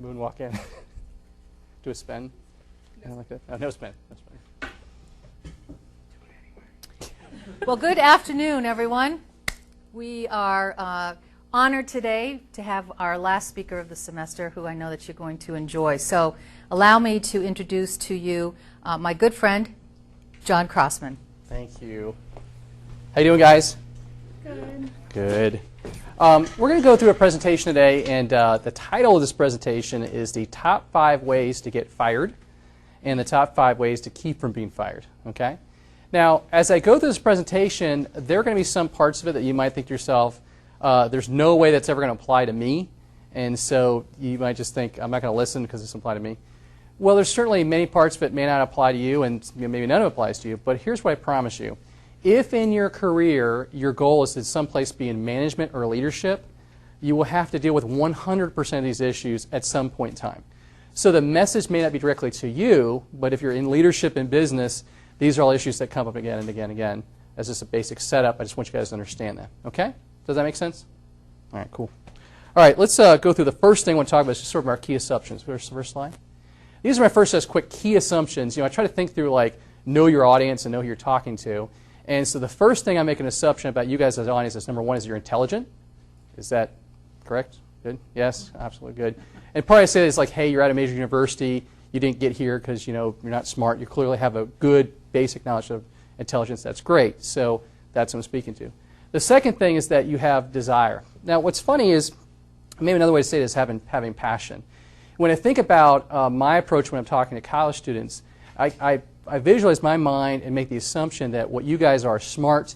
moonwalk in. Do a spin. No. Like that. Oh, no spin. No spin. Well, good afternoon, everyone. We are honored today to have our last speaker of the semester, who I know that you're going to enjoy. So allow me to introduce to you my good friend, John Crossman. Thank you. How you doing, guys? Good. Good. We're going to go through a presentation today, and the title of this presentation is the top 5 ways to get fired and the top 5 ways to keep from being fired. Okay? Now, as I go through this presentation, there are going to be some parts of it that you might think to yourself, there's no way that's ever going to apply to me, and so you might just think, I'm not going to listen because it doesn't apply to me. Well, there's certainly many parts of it may not apply to you, and maybe none of it applies to you, but here's what I promise you. If in your career your goal is to someplace be in management or leadership, you will have to deal with 100% of these issues at some point in time. So the message may not be directly to you, but if you're in leadership and business, these are all issues that come up again and again and again. As just a basic setup, I just want you guys to understand that. Okay? Does that make sense? All right, cool. All right, let's go through the first thing I want to talk about is just sort of our key assumptions. First slide. These are my first just quick key assumptions. I try to think through, like, know your audience and know who you're talking to. And so the first thing I make an assumption about you guys as an audience is, number one, is you're intelligent. Is that correct? Good? Yes? Absolutely good. And part I say is like, hey, you're at a major university. You didn't get here because, you're not smart. You clearly have a good basic knowledge of intelligence. That's great. So that's what I'm speaking to. The second thing is that you have desire. Now, what's funny is, maybe another way to say it is having passion. When I think about my approach when I'm talking to college students, I visualize my mind and make the assumption that what you guys are smart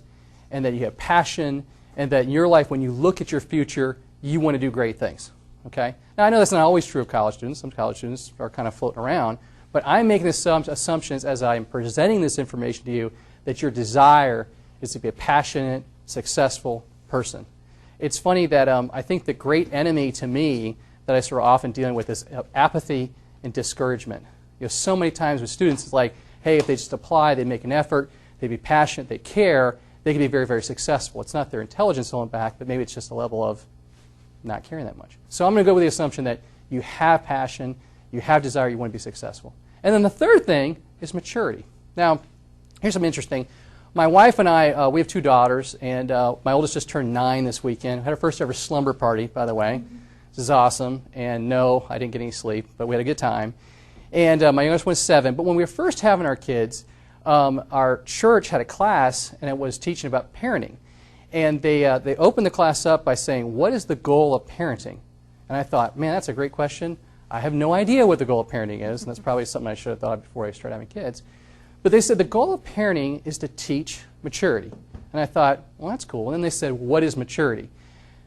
and that you have passion and that in your life, when you look at your future, you want to do great things. Okay? Now, I know that's not always true of college students. Some college students are kind of floating around. But I'm making assumptions as I'm presenting this information to you that your desire is to be a passionate, successful person. It's funny that I think the great enemy to me that I sort of often dealing with is apathy and discouragement. So many times with students, it's like, hey, if they just apply, they make an effort, they be passionate, they care, they can be very, very successful. It's not their intelligence holding back, but maybe it's just a level of not caring that much. So I'm going to go with the assumption that you have passion, you have desire, you want to be successful. And then the third thing is maturity. Now, here's something interesting. My wife and I, we have 2 daughters, and my oldest just turned 9 this weekend. We had our first ever slumber party, by the way. This is awesome. And no, I didn't get any sleep, but we had a good time. And my youngest one's 7. But when we were first having our kids, our church had a class, and it was teaching about parenting. And they opened the class up by saying, what is the goal of parenting? And I thought, man, that's a great question. I have no idea what the goal of parenting is, and that's probably something I should have thought of before I started having kids. But they said the goal of parenting is to teach maturity. And I thought, well, that's cool. And then they said, what is maturity?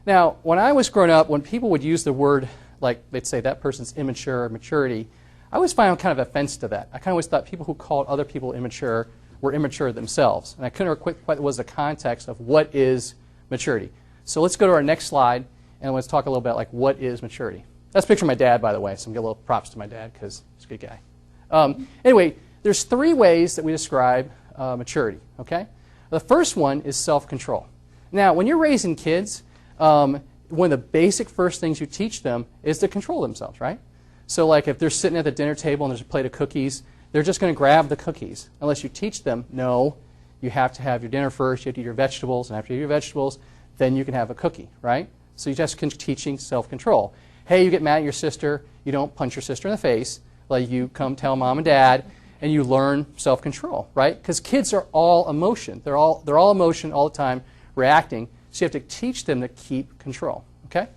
Now, when I was growing up, when people would use the word, like they'd say that person's immature or maturity, I always found kind of offense to that. I kind of always thought people who called other people immature were immature themselves. And I couldn't remember quite what was the context of what is maturity. So let's go to our next slide, and let's talk a little bit like what is maturity. That's a picture of my dad, by the way, so I'm going to give a little props to my dad because he's a good guy. Anyway, there's 3 ways that we describe maturity. Okay? The first one is self-control. Now, when you're raising kids, one of the basic first things you teach them is to control themselves, right? So like if they're sitting at the dinner table and there's a plate of cookies, they're just going to grab the cookies. Unless you teach them, no, you have to have your dinner first, you have to eat your vegetables, and after you eat your vegetables, then you can have a cookie, right? So you're just teaching self-control. Hey, you get mad at your sister, you don't punch your sister in the face, like you come tell mom and dad, and you learn self-control, right? Because kids are all emotion. They're all emotion all the time, reacting, so you have to teach them to keep control, okay?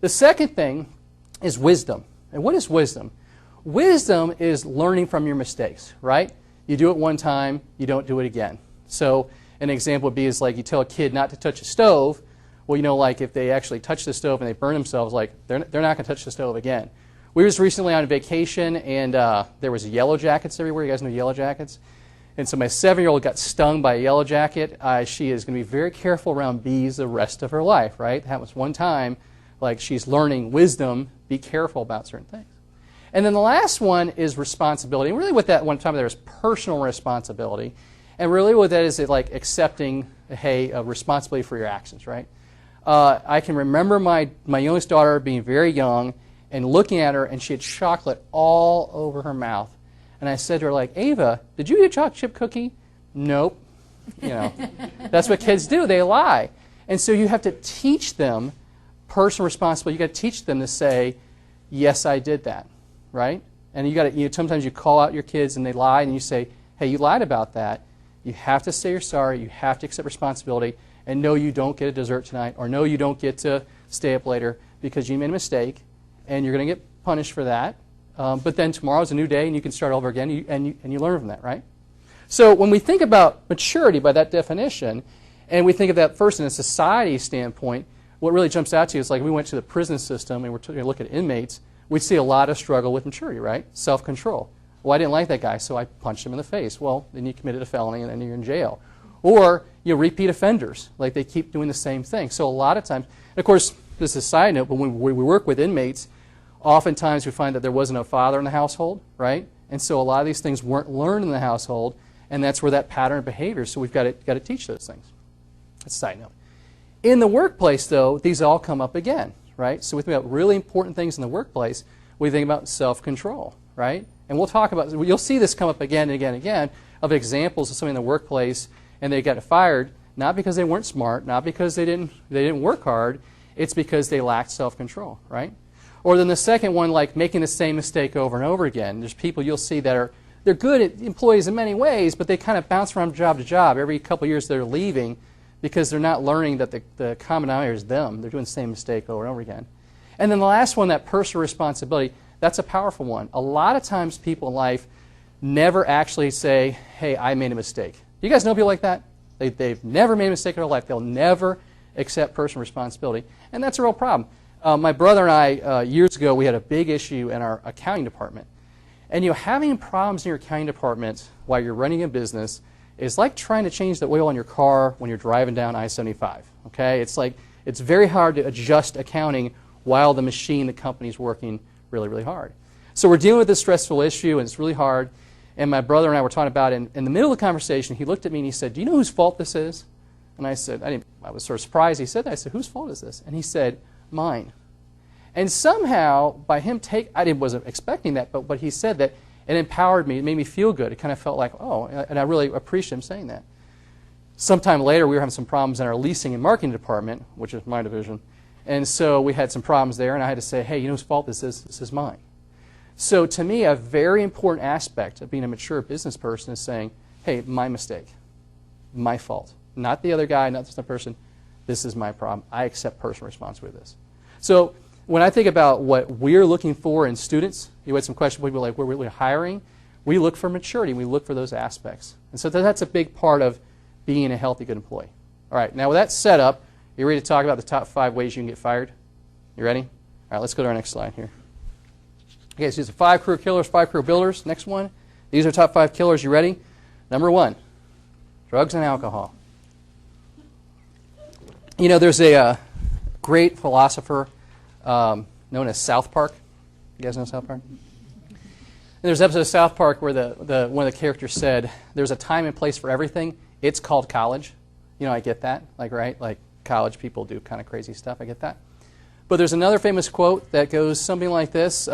The second thing is wisdom. And what is wisdom? Wisdom is learning from your mistakes, right? You do it one time, you don't do it again. So an example would be is like you tell a kid not to touch a stove. Well, like if they actually touch the stove and they burn themselves, like they're not going to touch the stove again. We were just recently on vacation, and there was yellow jackets everywhere. You guys know yellow jackets? And so my 7-year-old got stung by a yellow jacket. She is going to be very careful around bees the rest of her life, right? That was one time, like she's learning wisdom, be careful about certain things. And then the last one is responsibility. And really what that one time there is personal responsibility. And really what that is like accepting, hey, a responsibility for your actions, right? I can remember my youngest daughter being very young, and looking at her, and she had chocolate all over her mouth. And I said to her, like, Ava, did you eat a chocolate chip cookie? Nope. You know, that's what kids do. They lie. And so you have to teach them personal responsibility. You got to teach them to say, yes, I did that, right? And you got to, sometimes you call out your kids and they lie, and you say, hey, you lied about that. You have to say you're sorry. You have to accept responsibility, and no, you don't get a dessert tonight, or no, you don't get to stay up later because you made a mistake, and you're going to get punished for that. But then tomorrow's a new day, and you can start over again, and you learn from that, right? So when we think about maturity by that definition, and we think of that first in a society standpoint, what really jumps out to you is like we went to the prison system and we're taking a look at inmates, we'd see a lot of struggle with maturity, right? Self-control. Well, I didn't like that guy, so I punched him in the face. Well, then you committed a felony and then you're in jail. Or repeat offenders, like they keep doing the same thing. So a lot of times, and of course, this is a side note, but when we work with inmates, oftentimes we find that there wasn't a father in the household, right? And so a lot of these things weren't learned in the household, and that's where that pattern of behavior, so we've got to teach those things. That's a side note. In the workplace, though, these all come up again, right? So we think about really important things in the workplace. We think about self-control, right? And we'll talk about, you'll see this come up again and again and again of examples of somebody in the workplace and they got fired, not because they weren't smart, not because they didn't work hard, it's because they lacked self-control, right? Or then the second one, like making the same mistake over and over again. There's people you'll see that they're good employees in many ways, but they kind of bounce around job to job. Every couple of years they're leaving because they're not learning that the common denominator is them. They're doing the same mistake over and over again. And then the last one, that personal responsibility, that's a powerful one. A lot of times people in life never actually say, hey, I made a mistake. You guys know people like that? They've never made a mistake in their life. They'll never accept personal responsibility. And that's a real problem. My brother and I, years ago, we had a big issue in our accounting department. And having problems in your accounting department while you're running a business is like trying to change the oil in your car when you're driving down I-75. Okay? It's very hard to adjust accounting while the machine, the company's working really, really hard. So we're dealing with this stressful issue, and it's really hard. And my brother and I were talking about it. In the middle of the conversation, he looked at me and he said, do you know whose fault this is? And I said, I was sort of surprised he said that. I said, whose fault is this? And he said, mine. And somehow, by him I wasn't expecting that, but he said that, it empowered me. It made me feel good. It kind of felt like, oh, and I really appreciate him saying that. Sometime later, we were having some problems in our leasing and marketing department, which is my division. And so we had some problems there, and I had to say, hey, you know whose fault this is? This is mine. So to me, a very important aspect of being a mature business person is saying, hey, my mistake, my fault. Not the other guy, not this other person. This is my problem. I accept personal responsibility for this. So when I think about what we're looking for in students, you had some questions, people like, we're hiring. We look for maturity. We look for those aspects. And so that's a big part of being a healthy, good employee. All right, now with that set up, you ready to talk about the top 5 ways you can get fired? You ready? All right, let's go to our next slide here. Okay, so these are 5 career killers, 5 career builders. Next one. These are top 5 killers. You ready? Number 1, drugs and alcohol. There's a great philosopher known as South Park. You guys know South Park? And there's an episode of South Park where one of the characters said, there's a time and place for everything. It's called college. I get that. Like college people do kind of crazy stuff. I get that. But there's another famous quote that goes something like this.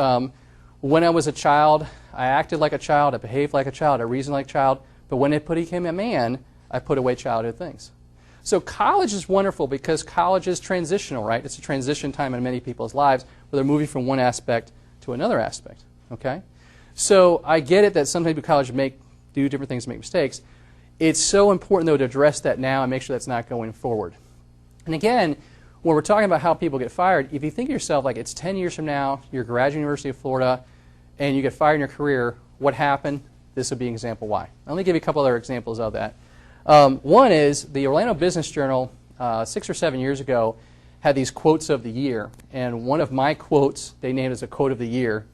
When I was a child, I acted like a child. I behaved like a child. I reasoned like a child. But when I became a man, I put away childhood things. So college is wonderful because college is transitional, right? It's a transition time in many people's lives where they're moving from one aspect to another aspect, okay? So I get it that sometimes people in college do different things, make mistakes. It's so important, though, to address that now and make sure that's not going forward. And again, when we're talking about how people get fired, if you think of yourself like it's 10 years from now, you're graduating University of Florida, and you get fired in your career, what happened? This would be an example why. Let me give you a couple other examples of that. One is the Orlando Business Journal 6 or 7 years ago had these quotes of the year, and one of my quotes they named as a quote of the year.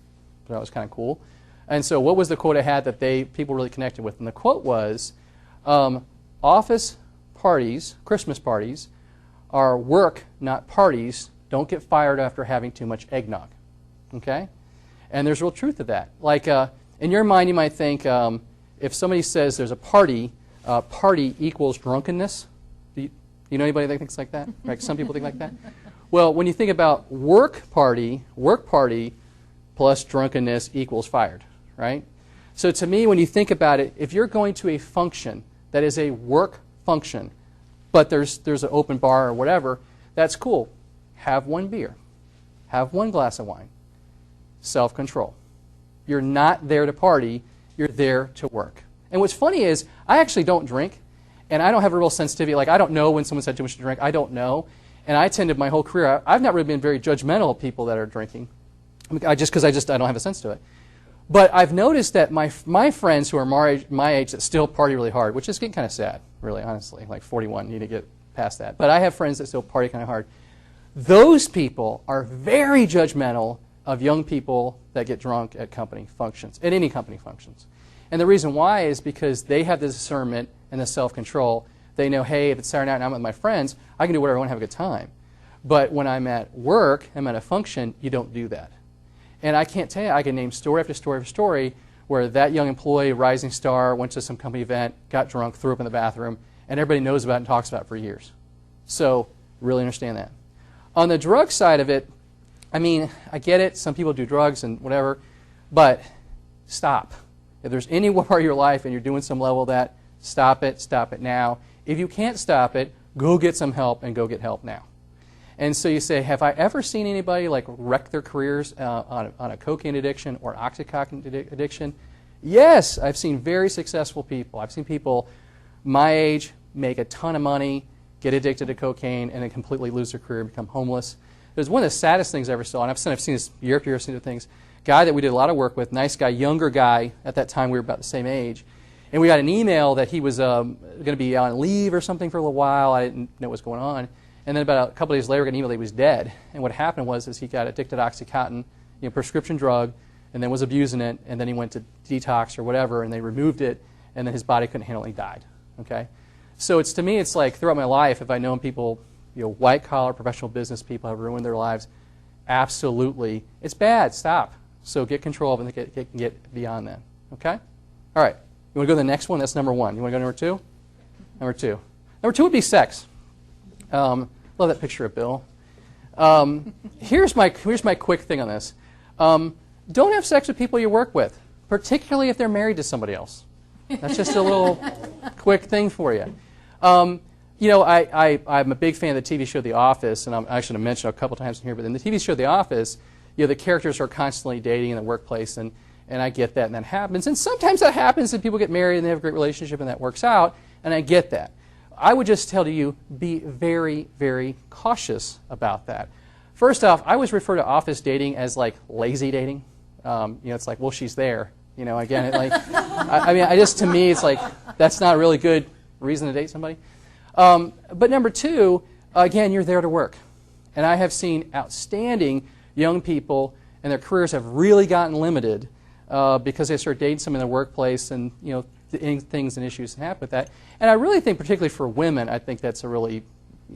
That was kind of cool. And so what was the quote I had that people really connected with? And the quote was, office parties, Christmas parties, are work, not parties. Don't get fired after having too much eggnog. Okay? And there's real truth to that. Like, in your mind, you might think, if somebody says there's a party equals drunkenness. You know anybody that thinks like that? Right? Some people think like that. Well, when you think about work party plus drunkenness equals fired, right? So to me, when you think about it, if you're going to a function that is a work function, but there's an open bar or whatever, that's cool. Have one beer. Have one glass of wine. Self-control. You're not there to party. You're there to work. And what's funny is I actually don't drink, and I don't have a real sensitivity. Like, I don't know when someone's had too much to drink. I don't know. And I tended my whole career, I've not really been very judgmental of people that are drinking, because I don't have a sense to it. But I've noticed that my friends who are my age that still party really hard, which is getting kind of sad, really, honestly, like 41, need to get past that. But I have friends that still party kind of hard. Those people are very judgmental of young people that get drunk at company functions, at any company functions. And the reason why is because they have the discernment and the self-control. They know, hey, if it's Saturday night and I'm with my friends, I can do whatever I want to have a good time. But when I'm at work, I'm at a function, you don't do that. And I can't tell you, I can name story after story after story where that young employee, rising star, went to some company event, got drunk, threw up in the bathroom, and everybody knows about it and talks about it for years. So really understand that. On the drug side of it, I mean, I get it. Some people do drugs and whatever, but stop. If there's any part of your life and you're doing some level of that, stop it now. If you can't stop it, go get some help and go get help now. And so you say, have I ever seen anybody like wreck their careers on a cocaine addiction or Oxycontin addiction? Yes, I've seen very successful people. I've seen people my age make a ton of money, get addicted to cocaine, and then completely lose their career and become homeless. It was one of the saddest things I ever saw, and I've seen this year after year, I've seen the things. Guy that we did a lot of work with, nice guy, younger guy. At that time, we were about the same age. And we got an email that he was going to be on leave or something for a little while. I didn't know what was going on. And then about a couple of days later, we got an email that he was dead. And what happened was he got addicted to Oxycontin, prescription drug, and then was abusing it, and then he went to detox or whatever, and they removed it, and then his body couldn't handle it, and he died. Okay? So to me, it's like throughout my life, if I know people, white-collar professional business people have ruined their lives, absolutely. It's bad. Stop. So get control of it and get beyond that. Okay? All right. You want to go to the next one? That's number one. You want to go to number two? Number two. Number two would be sex. Love that picture of Bill. Here's my quick thing on this. Don't have sex with people you work with, particularly if they're married to somebody else. That's just a little quick thing for you. I'm a big fan of the TV show The Office, and I should have mentioned it a couple times in here, but in the TV show The Office, the characters are constantly dating in the workplace, and I get that, and that happens. And sometimes that happens, and people get married, and they have a great relationship, and that works out, and I get that. I would just tell you, be very, very cautious about that. First off, I always refer to office dating as like lazy dating. It's like, well, she's there. Again, to me, it's like that's not a really good reason to date somebody. But number two, again, you're there to work. And I have seen outstanding young people, and their careers have really gotten limited because they start dating someone in the workplace, and things and issues happen with that. And I really think, particularly for women, I think that's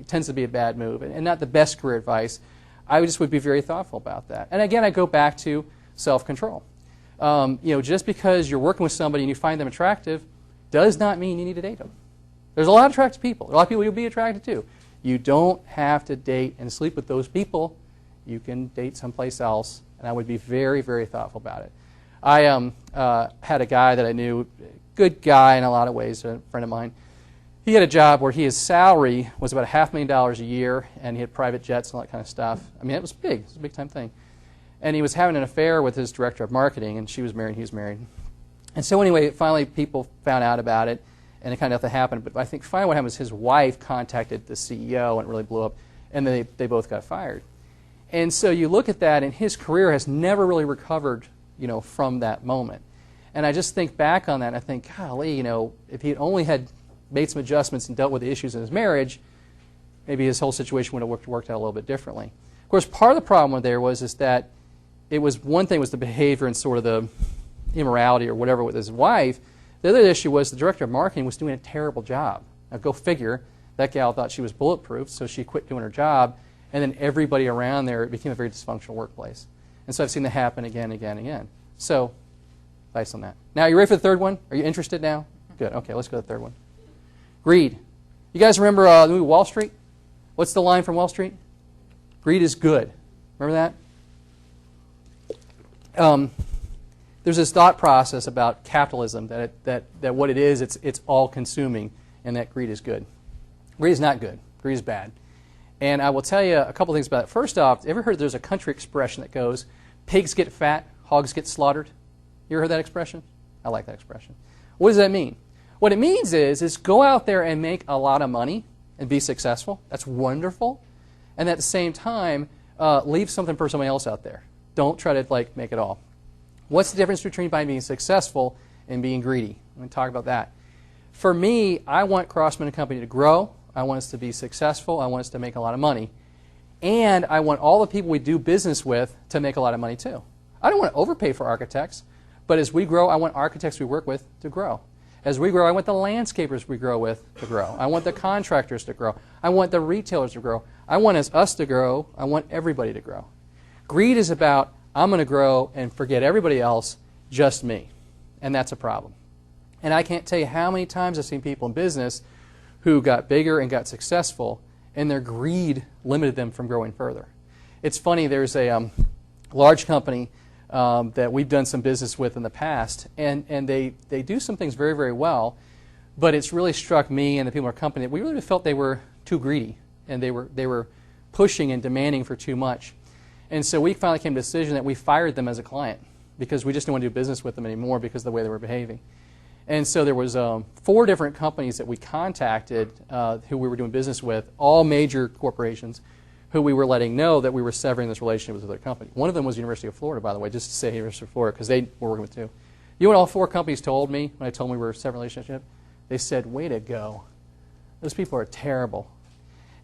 tends to be a bad move and not the best career advice. I would be very thoughtful about that. And again, I go back to self-control. Just because you're working with somebody and you find them attractive does not mean you need to date them. There's a lot of attractive people. A lot of people you'll be attracted to. You don't have to date and sleep with those people. You can date someplace else, and I would be very, very thoughtful about it. I had a guy that I knew, good guy in a lot of ways, a friend of mine. He had a job where his salary was about $500,000 a year, and he had private jets and all that kind of stuff. I mean, it was big. It was a big-time thing. And he was having an affair with his director of marketing, and she was married, he was married. And so anyway, finally people found out about it, and it kind of nothing happened. But I think finally what happened was his wife contacted the CEO, and it really blew up, and they both got fired. And so you look at that, and his career has never really recovered, from that moment. And I just think back on that, and I think, golly, if he had only had made some adjustments and dealt with the issues in his marriage, maybe his whole situation would have worked out a little bit differently. Of course, part of the problem there is that it was one thing was the behavior and sort of the immorality or whatever with his wife. The other issue was the director of marketing was doing a terrible job. Now, go figure. That gal thought she was bulletproof, so she quit doing her job, and then everybody around there, it became a very dysfunctional workplace. And so I've seen that happen again, again, again. So, advice on that. Now, are you ready for the third one? Are you interested now? Good. Okay, let's go to the third one. Greed. You guys remember the movie Wall Street? What's the line from Wall Street? Greed is good. Remember that? There's this thought process about capitalism that what it is, it's all-consuming, and that greed is good. Greed is not good. Greed is bad. And I will tell you a couple things about it. First off, ever heard there's a country expression that goes, pigs get fat, hogs get slaughtered? You ever heard that expression? I like that expression. What does that mean? What it means is go out there and make a lot of money and be successful. That's wonderful. And at the same time, leave something for somebody else out there. Don't try to make it all. What's the difference between being successful and being greedy? I'm going to talk about that. For me, I want Crossman & Company to grow. I want us to be successful. I want us to make a lot of money. And I want all the people we do business with to make a lot of money too. I don't want to overpay for architects, but as we grow, I want architects we work with to grow. As we grow, I want the landscapers we grow with to grow. I want the contractors to grow. I want the retailers to grow. I want us to grow. I want everybody to grow. Greed is about, I'm going to grow and forget everybody else, just me. And that's a problem. And I can't tell you how many times I've seen people in business who got bigger and got successful, and their greed limited them from growing further. It's funny, there's a large company that we've done some business with in the past, and they do some things very, very well, but it's really struck me and the people in our company that we really felt they were too greedy, and they were pushing and demanding for too much. And so we finally came to a decision that we fired them as a client because we just didn't want to do business with them anymore because of the way they were behaving. And so there was 4 different companies that we contacted who we were doing business with, all major corporations, who we were letting know that we were severing this relationship with their company. One of them was University of Florida, by the way, just to say University of Florida, because they were working with too. You know what all 4 companies told me when I told them we were severing a relationship? They said, way to go. Those people are terrible.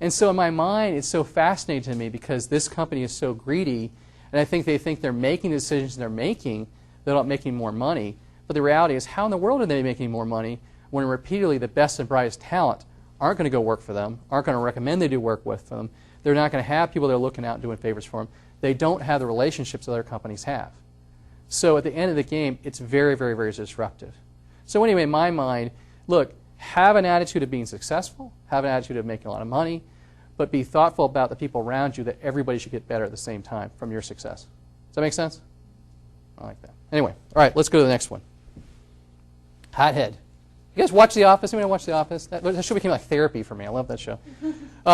And so in my mind, it's so fascinating to me because this company is so greedy, and I think they think they're making the decisions they're making, they're not making more money. But the reality is, how in the world are they making more money when repeatedly the best and brightest talent aren't going to go work for them, aren't going to recommend they do work with them, they're not going to have people that are looking out and doing favors for them, they don't have the relationships other companies have. So at the end of the game, it's very, very, very disruptive. So anyway, in my mind, look, have an attitude of being successful, have an attitude of making a lot of money, but be thoughtful about the people around you that everybody should get better at the same time from your success. Does that make sense? I like that. Anyway, all right, let's go to the next one. Hothead. You guys watch The Office? Anyone watch The Office? That show became like therapy for me. I love that show.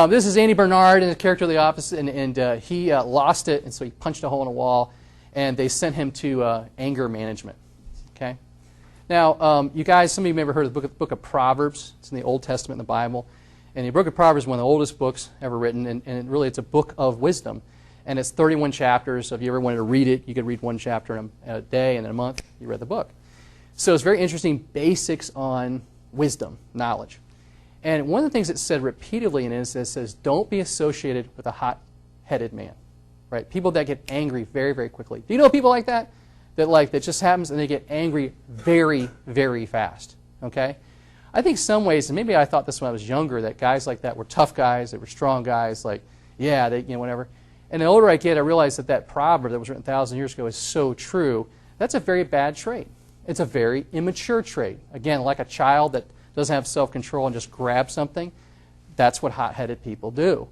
This is Andy Bernard and the character of The Office, and he lost it, and so he punched a hole in a wall, and they sent him to anger management. Okay. Now, you guys, some of you may have heard of the book of Proverbs. It's in the Old Testament in the Bible, and the book of Proverbs is one of the oldest books ever written, and really it's a book of wisdom, and it's 31 chapters. So if you ever wanted to read it, you could read one chapter in a day, and in a month you read the book. So it's very interesting basics on wisdom, knowledge. And one of the things that's said repeatedly in it is it says, don't be associated with a hot-headed man. Right? People that get angry very, very quickly. Do you know people like that? That just happens and they get angry very, very fast. Okay? I think some ways, and maybe I thought this when I was younger, that guys like that were tough guys, they were strong guys, like, yeah, they, whatever. And the older I get, I realize that proverb that was written 1,000 years ago is so true. That's a very bad trait. It's a very immature trait. Again, like a child that doesn't have self-control and just grabs something, that's what hot-headed people do.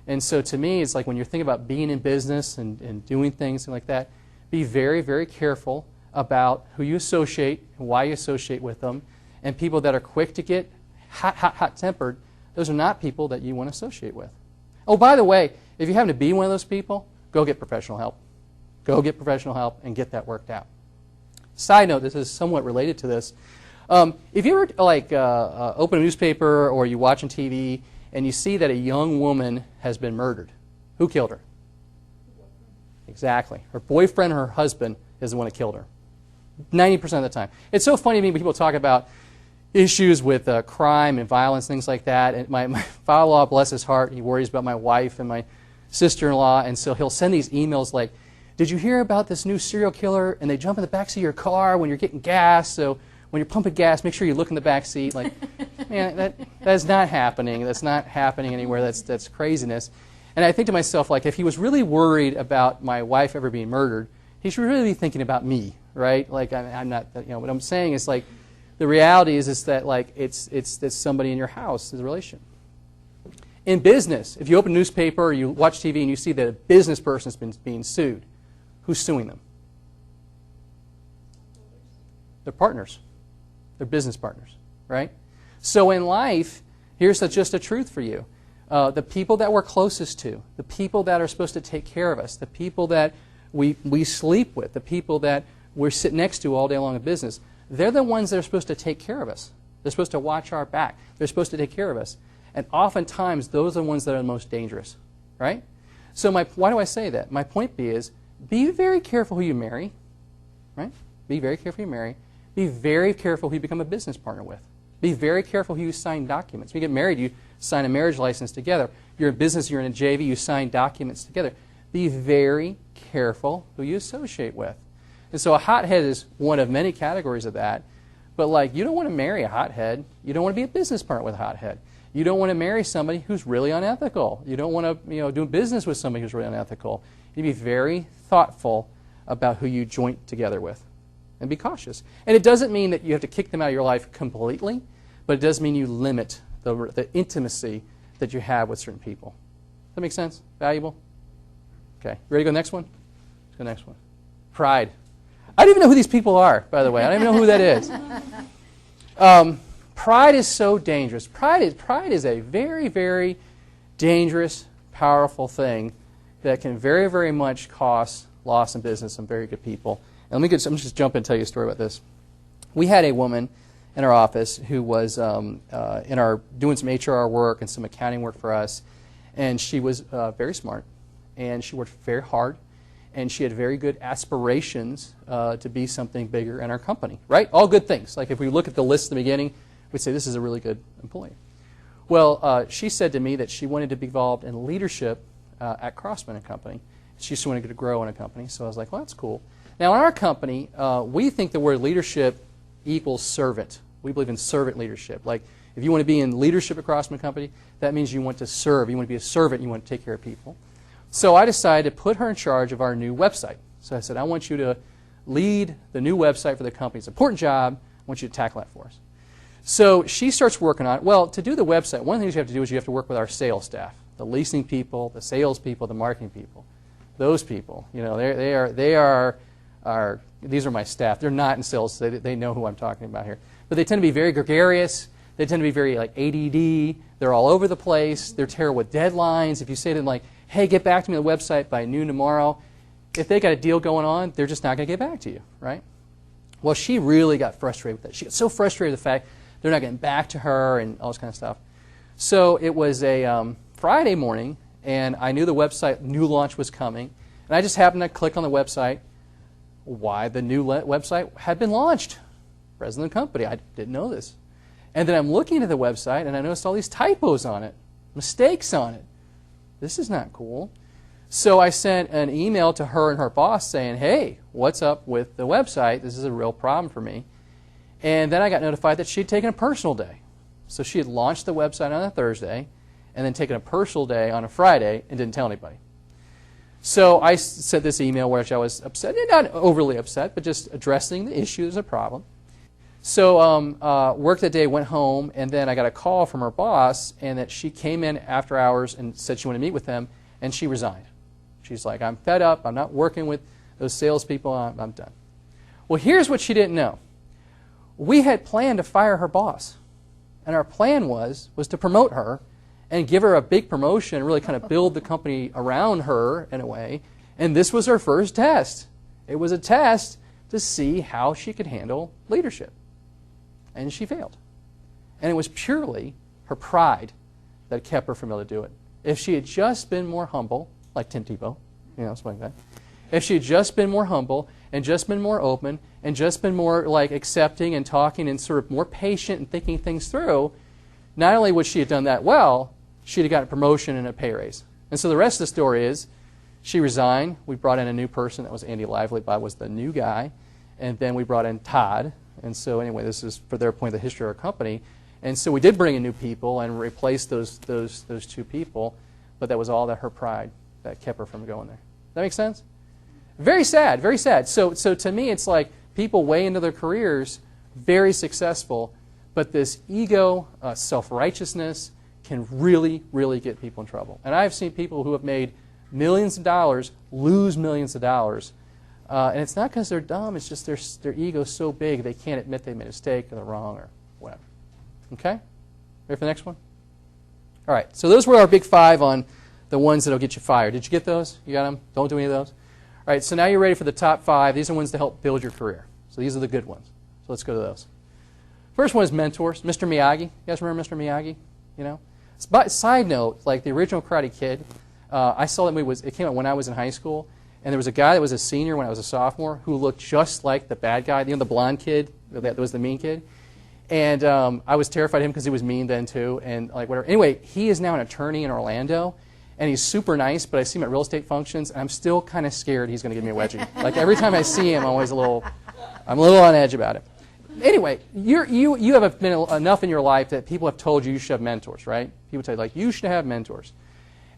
And so to me, it's like when you're thinking about being in business and doing things like that, be very, very careful about who you associate and why you associate with them. And people that are quick to get hot-tempered, those are not people that you want to associate with. Oh, by the way, if you happen to be one of those people, go get professional help. Go get professional help and get that worked out. Side note, this is somewhat related to this. If you ever open a newspaper or you watch on TV and you see that a young woman has been murdered, who killed her? Exactly. Her boyfriend or her husband is the one that killed her. 90% of the time. It's so funny to me when people talk about issues with crime and violence, things like that. And my father-in-law, bless his heart, he worries about my wife and my sister-in-law, and so he'll send these emails like, did you hear about this new serial killer? And they jump in the backseat of your car when you're getting gas. So when you're pumping gas, make sure you look in the back seat. Like, man, that is not happening. That's not happening anywhere. That's craziness. And I think to myself, like, if he was really worried about my wife ever being murdered, he should really be thinking about me, right? Like, I'm not. What I'm saying is like, the reality is that like it's somebody in your house is a relation. In business, if you open a newspaper or you watch TV and you see that a business person has been being sued, who's suing them? They're partners. They're business partners, right? So in life, here's just a truth for you. The people that we're closest to, the people that are supposed to take care of us, the people that we sleep with, the people that we're sitting next to all day long in business, they're the ones that are supposed to take care of us. They're supposed to watch our back. They're supposed to take care of us. And oftentimes, those are the ones that are the most dangerous, right? So why do I say that? My point is, be very careful who you marry, right? Be very careful who you marry. Be very careful who you become a business partner with. Be very careful who you sign documents. When you get married, you sign a marriage license together. You're in business, you're in a JV, you sign documents together. Be very careful who you associate with. And so a hothead is one of many categories of that. But like, you don't want to marry a hothead. You don't want to be a business partner with a hothead. You don't want to marry somebody who's really unethical. You don't want to do business with somebody who's really unethical. You need to be very thoughtful about who you joint together with. And be cautious. And it doesn't mean that you have to kick them out of your life completely, but it does mean you limit the intimacy that you have with certain people. Does that make sense? Valuable? Okay. Ready to go next one? Let's go next one. Pride. I don't even know who these people are, by the way. I don't even know who that is. Pride is so dangerous. Pride is a very, very dangerous, powerful thing that can very, very much cause loss in business some very good people. And let me just jump in and tell you a story about this. We had a woman in our office who was doing some HR work and some accounting work for us, and she was very smart, and she worked very hard, and she had very good aspirations to be something bigger in our company, right? All good things. Like if we look at the list at the beginning, we'd say this is a really good employee. Well, she said to me that she wanted to be involved in leadership at Crossman and Company. She just wanted to grow in a company, so I was like, well, that's cool. Now, in our company, we think the word leadership equals servant. We believe in servant leadership. Like, if you want to be in leadership at Crossman Company, that means you want to serve. You want to be a servant. You want to take care of people. So I decided to put her in charge of our new website. So I said, I want you to lead the new website for the company. It's an important job. I want you to tackle that for us. So she starts working on it. Well, to do the website, one of the things you have to do is you have to work with our sales staff, the leasing people, the sales people, the marketing people. Those people, these are my staff. They're not in sales. They know who I'm talking about here. But they tend to be very gregarious. They tend to be very like ADD. They're all over the place. They're terrible with deadlines. If you say to them like, hey, get back to me on the website by noon tomorrow, if they got a deal going on, they're just not going to get back to you, right? Well, she really got frustrated with that. She got so frustrated with the fact they're not getting back to her and all this kind of stuff. So it was a Friday morning, and I knew the website new launch was coming, and I just happened to click on the website. Why the new website had been launched. President of the company. I didn't know this. And then I'm looking at the website, and I noticed all these typos on it, mistakes on it. This is not cool. So I sent an email to her and her boss saying, hey, what's up with the website? This is a real problem for me. And then I got notified that she had taken a personal day. So she had launched the website on a Thursday and then taken a personal day on a Friday and didn't tell anybody. So I sent this email where I was upset, not overly upset, but just addressing the issue as a problem. So worked that day, went home, and then I got a call from her boss, and that she came in after hours and said she wanted to meet with them, and she resigned. She's like, I'm fed up. I'm not working with those salespeople. I'm done. Well, here's what she didn't know. We had planned to fire her boss, and our plan was to promote her and give her a big promotion and really kind of build the company around her in a way. And this was her first test. It was a test to see how she could handle leadership. And she failed. And it was purely her pride that kept her from able to do it. If she had just been more humble, like Tim Tebow, something like that. If she had just been more humble and just been more open and just been more like accepting and talking and sort of more patient and thinking things through, not only would she have done that well, she'd have gotten a promotion and a pay raise. And so the rest of the story is she resigned. We brought in a new person. That was Andy Lively. Bob was the new guy. And then we brought in Todd. And so anyway, this is for their point the history of our company. And so we did bring in new people and replace those two people, but that was all that her pride that kept her from going there. Does that make sense? Very sad, very sad. So to me, it's like people way into their careers, very successful, but this ego, self-righteousness, can really, really get people in trouble. And I've seen people who have made millions of dollars lose millions of dollars. And it's not because they're dumb. It's just their ego's so big they can't admit they made a mistake or they're wrong or whatever. Okay? Ready for the next one? All right. So those were our big 5 on the ones that will get you fired. Did you get those? You got them? Don't do any of those? All right. So now you're ready for the top 5. These are ones to help build your career. So these are the good ones. So let's go to those. First one is mentors. Mr. Miyagi. You guys remember Mr. Miyagi? You know? Side note, like the original Karate Kid, I saw that movie. It came out when I was in high school. And there was a guy that was a senior when I was a sophomore who looked just like the bad guy, the blonde kid that was the mean kid. And I was terrified of him because he was mean then too. And like whatever. Anyway, he is now an attorney in Orlando, and he's super nice. But I see him at real estate functions, and I'm still kind of scared he's going to give me a wedgie. Like every time I see him, I'm always a little on edge about it. Anyway, you have been enough in your life that people have told you should have mentors, right? People tell you like you should have mentors.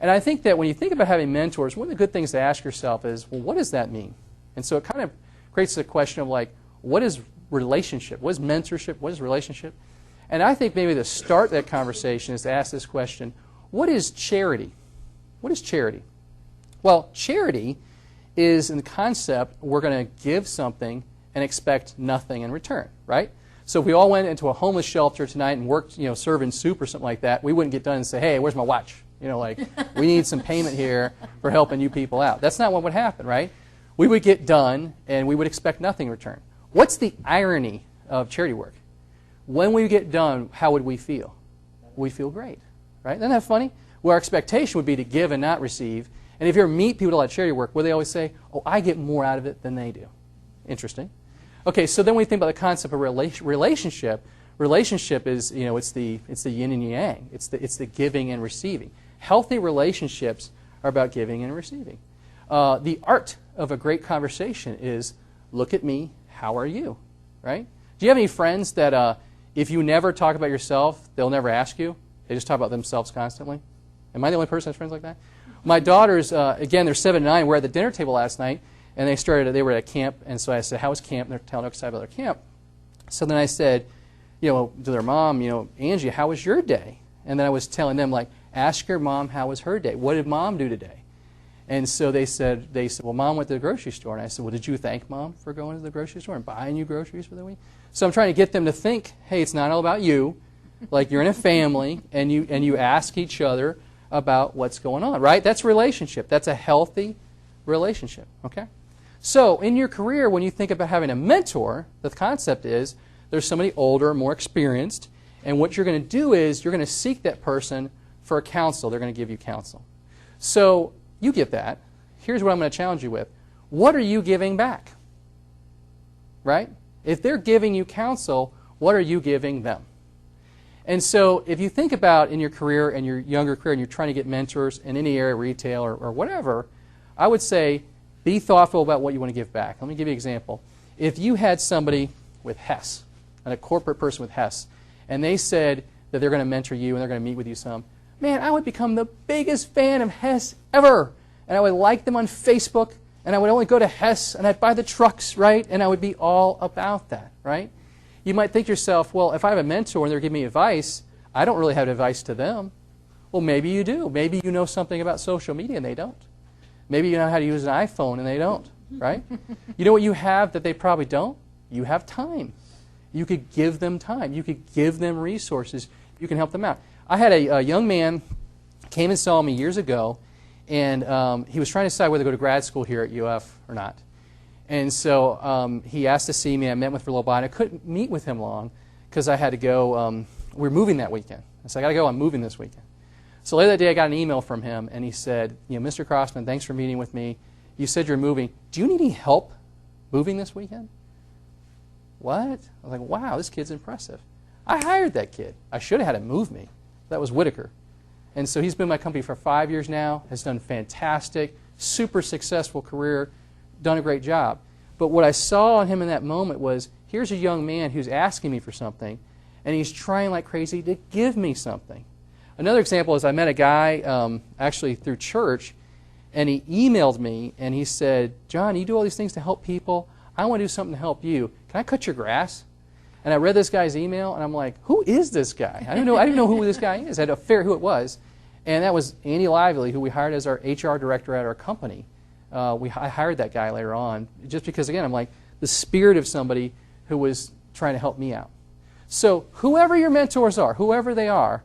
And I think that when you think about having mentors, one of the good things to ask yourself is, well, what does that mean? And so it kind of creates the question of like, what is relationship? What is mentorship? What is relationship? And I think maybe to start that conversation is to ask this question, what is charity? What is charity? Well, charity is in the concept we're going to give something and expect nothing in return, right? So if we all went into a homeless shelter tonight and worked, serving soup or something like that, we wouldn't get done and say, hey, where's my watch? Like, we need some payment here for helping you people out. That's not what would happen, right? We would get done, and we would expect nothing in return. What's the irony of charity work? When we get done, how would we feel? We feel great, right? Isn't that funny? Well, our expectation would be to give and not receive. And if you ever meet people at charity work, where they always say, oh, I get more out of it than they do. Interesting. Okay, so then we think about the concept of relationship. Relationship is, it's the yin and yang. It's the giving and receiving. Healthy relationships are about giving and receiving. The art of a great conversation is, look at me, how are you? Right? Do you have any friends that if you never talk about yourself, they'll never ask you? They just talk about themselves constantly? Am I the only person that has friends like that? My daughters, again, they're 7 and 9. We're at the dinner table last night, and they were at camp, and so I said, how was camp? And they're telling us about their camp. So then I said, to their mom, Angie, how was your day? And then I was telling them, like, ask your mom how was her day. What did mom do today? And so they said, well, mom went to the grocery store. And I said, well, did you thank mom for going to the grocery store and buying you groceries for the week? So I'm trying to get them to think, hey, it's not all about you. Like, you're in a family, and you ask each other about what's going on, right? That's a relationship. That's a healthy relationship, okay? So in your career, when you think about having a mentor, the concept is there's somebody older, more experienced, and what you're going to do is you're going to seek that person for counsel. They're going to give you counsel. So you get that. Here's what I'm going to challenge you with. What are you giving back? Right? If they're giving you counsel, what are you giving them? And so if you think about in your career and your younger career and you're trying to get mentors in any area, retail or whatever, I would say be thoughtful about what you want to give back. Let me give you an example. If you had somebody with Hess, and a corporate person with Hess, and they said that they're going to mentor you and they're going to meet with you some, man, I would become the biggest fan of Hess ever. And I would like them on Facebook, and I would only go to Hess, and I'd buy the trucks, right? And I would be all about that, right? You might think to yourself, well, if I have a mentor and they're giving me advice, I don't really have advice to them. Well, maybe you do. Maybe you know something about social media and they don't. Maybe you know how to use an iPhone and they don't, right? You know what you have that they probably don't? You have time. You could give them time. You could give them resources. You can help them out. I had a young man came and saw me years ago, and he was trying to decide whether to go to grad school here at UF or not. And so he asked to see me. I met with him for a little while. And I couldn't meet with him long because I had to go. We were moving that weekend. I said, I got to go. I'm moving this weekend. So later that day, I got an email from him, and he said, Mr. Crossman, thanks for meeting with me. You said you're moving. Do you need any help moving this weekend? What? I was like, wow, this kid's impressive. I hired that kid. I should have had him move me. That was Whitaker. And so he's been in my company for 5 years now, has done fantastic, super successful career, done a great job. But what I saw in him in that moment was, here's a young man who's asking me for something, and he's trying like crazy to give me something. Another example is I met a guy actually through church, and he emailed me, and he said, John, you do all these things to help people. I want to do something to help you. Can I cut your grass? And I read this guy's email, and I'm like, who is this guy? I didn't know who this guy is. I had to figure who it was. And that was Andy Lively, who we hired as our HR director at our company. I hired that guy later on, just because, again, I'm like, the spirit of somebody who was trying to help me out. So whoever your mentors are, whoever they are,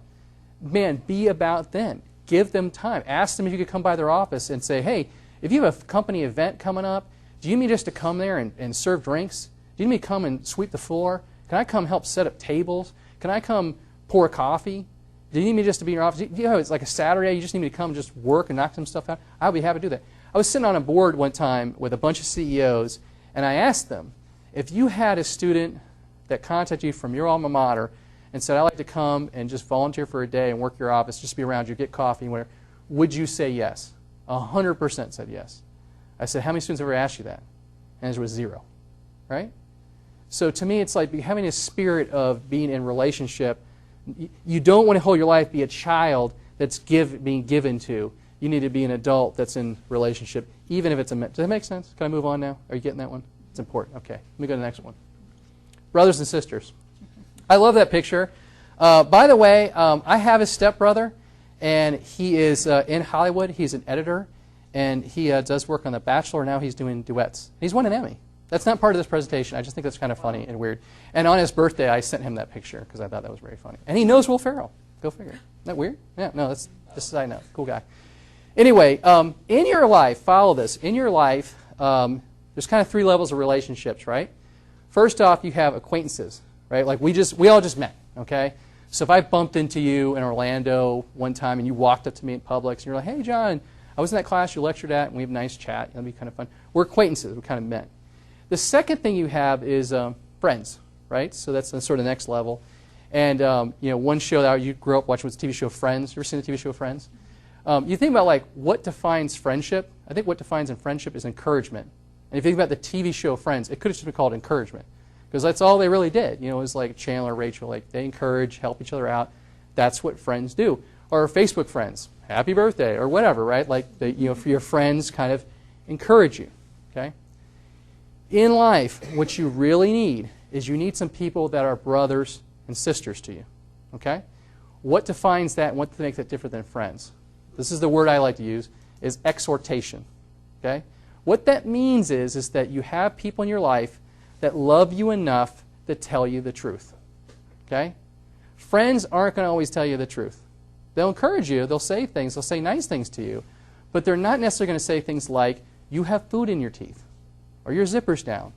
man, be about them. Give them time. Ask them if you could come by their office and say, hey, if you have a company event coming up, do you need me just to come there and serve drinks? Do you need me to come and sweep the floor? Can I come help set up tables? Can I come pour coffee? Do you need me just to be in your office? You know, it's like a Saturday. You just need me to come just work and knock some stuff out? I'll be happy to do that. I was sitting on a board one time with a bunch of CEOs, and I asked them, if you had a student that contacted you from your alma mater and said, I'd like to come and just volunteer for a day and work your office, just be around you, get coffee, and whatever, would you say yes? 100% said yes. I said, how many students ever asked you that? And it was 0, right? So to me, it's like having a spirit of being in relationship. You don't want to hold your life be a child that's being given to. You need to be an adult that's in relationship, even if it's a... Does that make sense? Can I move on now? Are you getting that one? It's important. Okay. Let me go to the next one. Brothers and sisters. I love that picture. By the way, I have a stepbrother, and he is in Hollywood. He's an editor, and he does work on The Bachelor. Now he's doing duets. He's won an Emmy. That's not part of this presentation. I just think that's kind of funny and weird. And on his birthday, I sent him that picture because I thought that was very funny. And he knows Will Ferrell. Go figure. Isn't that weird? Yeah, no, that's just a side note. Cool guy. Anyway, in your life, follow this. In your life, there's kind of 3 levels of relationships, right? First off, you have acquaintances, right? Like we all just met, okay? So if I bumped into you in Orlando one time and you walked up to me in Publix and you're like, hey, John, I was in that class you lectured at, and we have a nice chat. It'll be kind of fun. We're acquaintances. We kind of met. The second thing you have is friends, right? So that's the sort of next level. And you know, one show that you grew up watching was the TV show Friends. You ever seen the TV show Friends? You think about like what defines friendship. I think what defines in friendship is encouragement. And if you think about the TV show Friends, it could have just been called encouragement, because that's all they really did. You know, it was like Chandler, Rachel, like they encourage, help each other out. That's what friends do. Or Facebook friends, happy birthday, or whatever, right? Like for your friends kind of encourage you. Okay. In life, what you really need is you need some people that are brothers and sisters to you. Okay? What defines that and what makes that different than friends? This is the word I like to use, is exhortation. Okay? What that means is that you have people in your life that love you enough to tell you the truth. Okay? Friends aren't going to always tell you the truth. They'll encourage you, they'll say things, they'll say nice things to you, but they're not necessarily going to say things like, you have food in your teeth, or your zipper's down,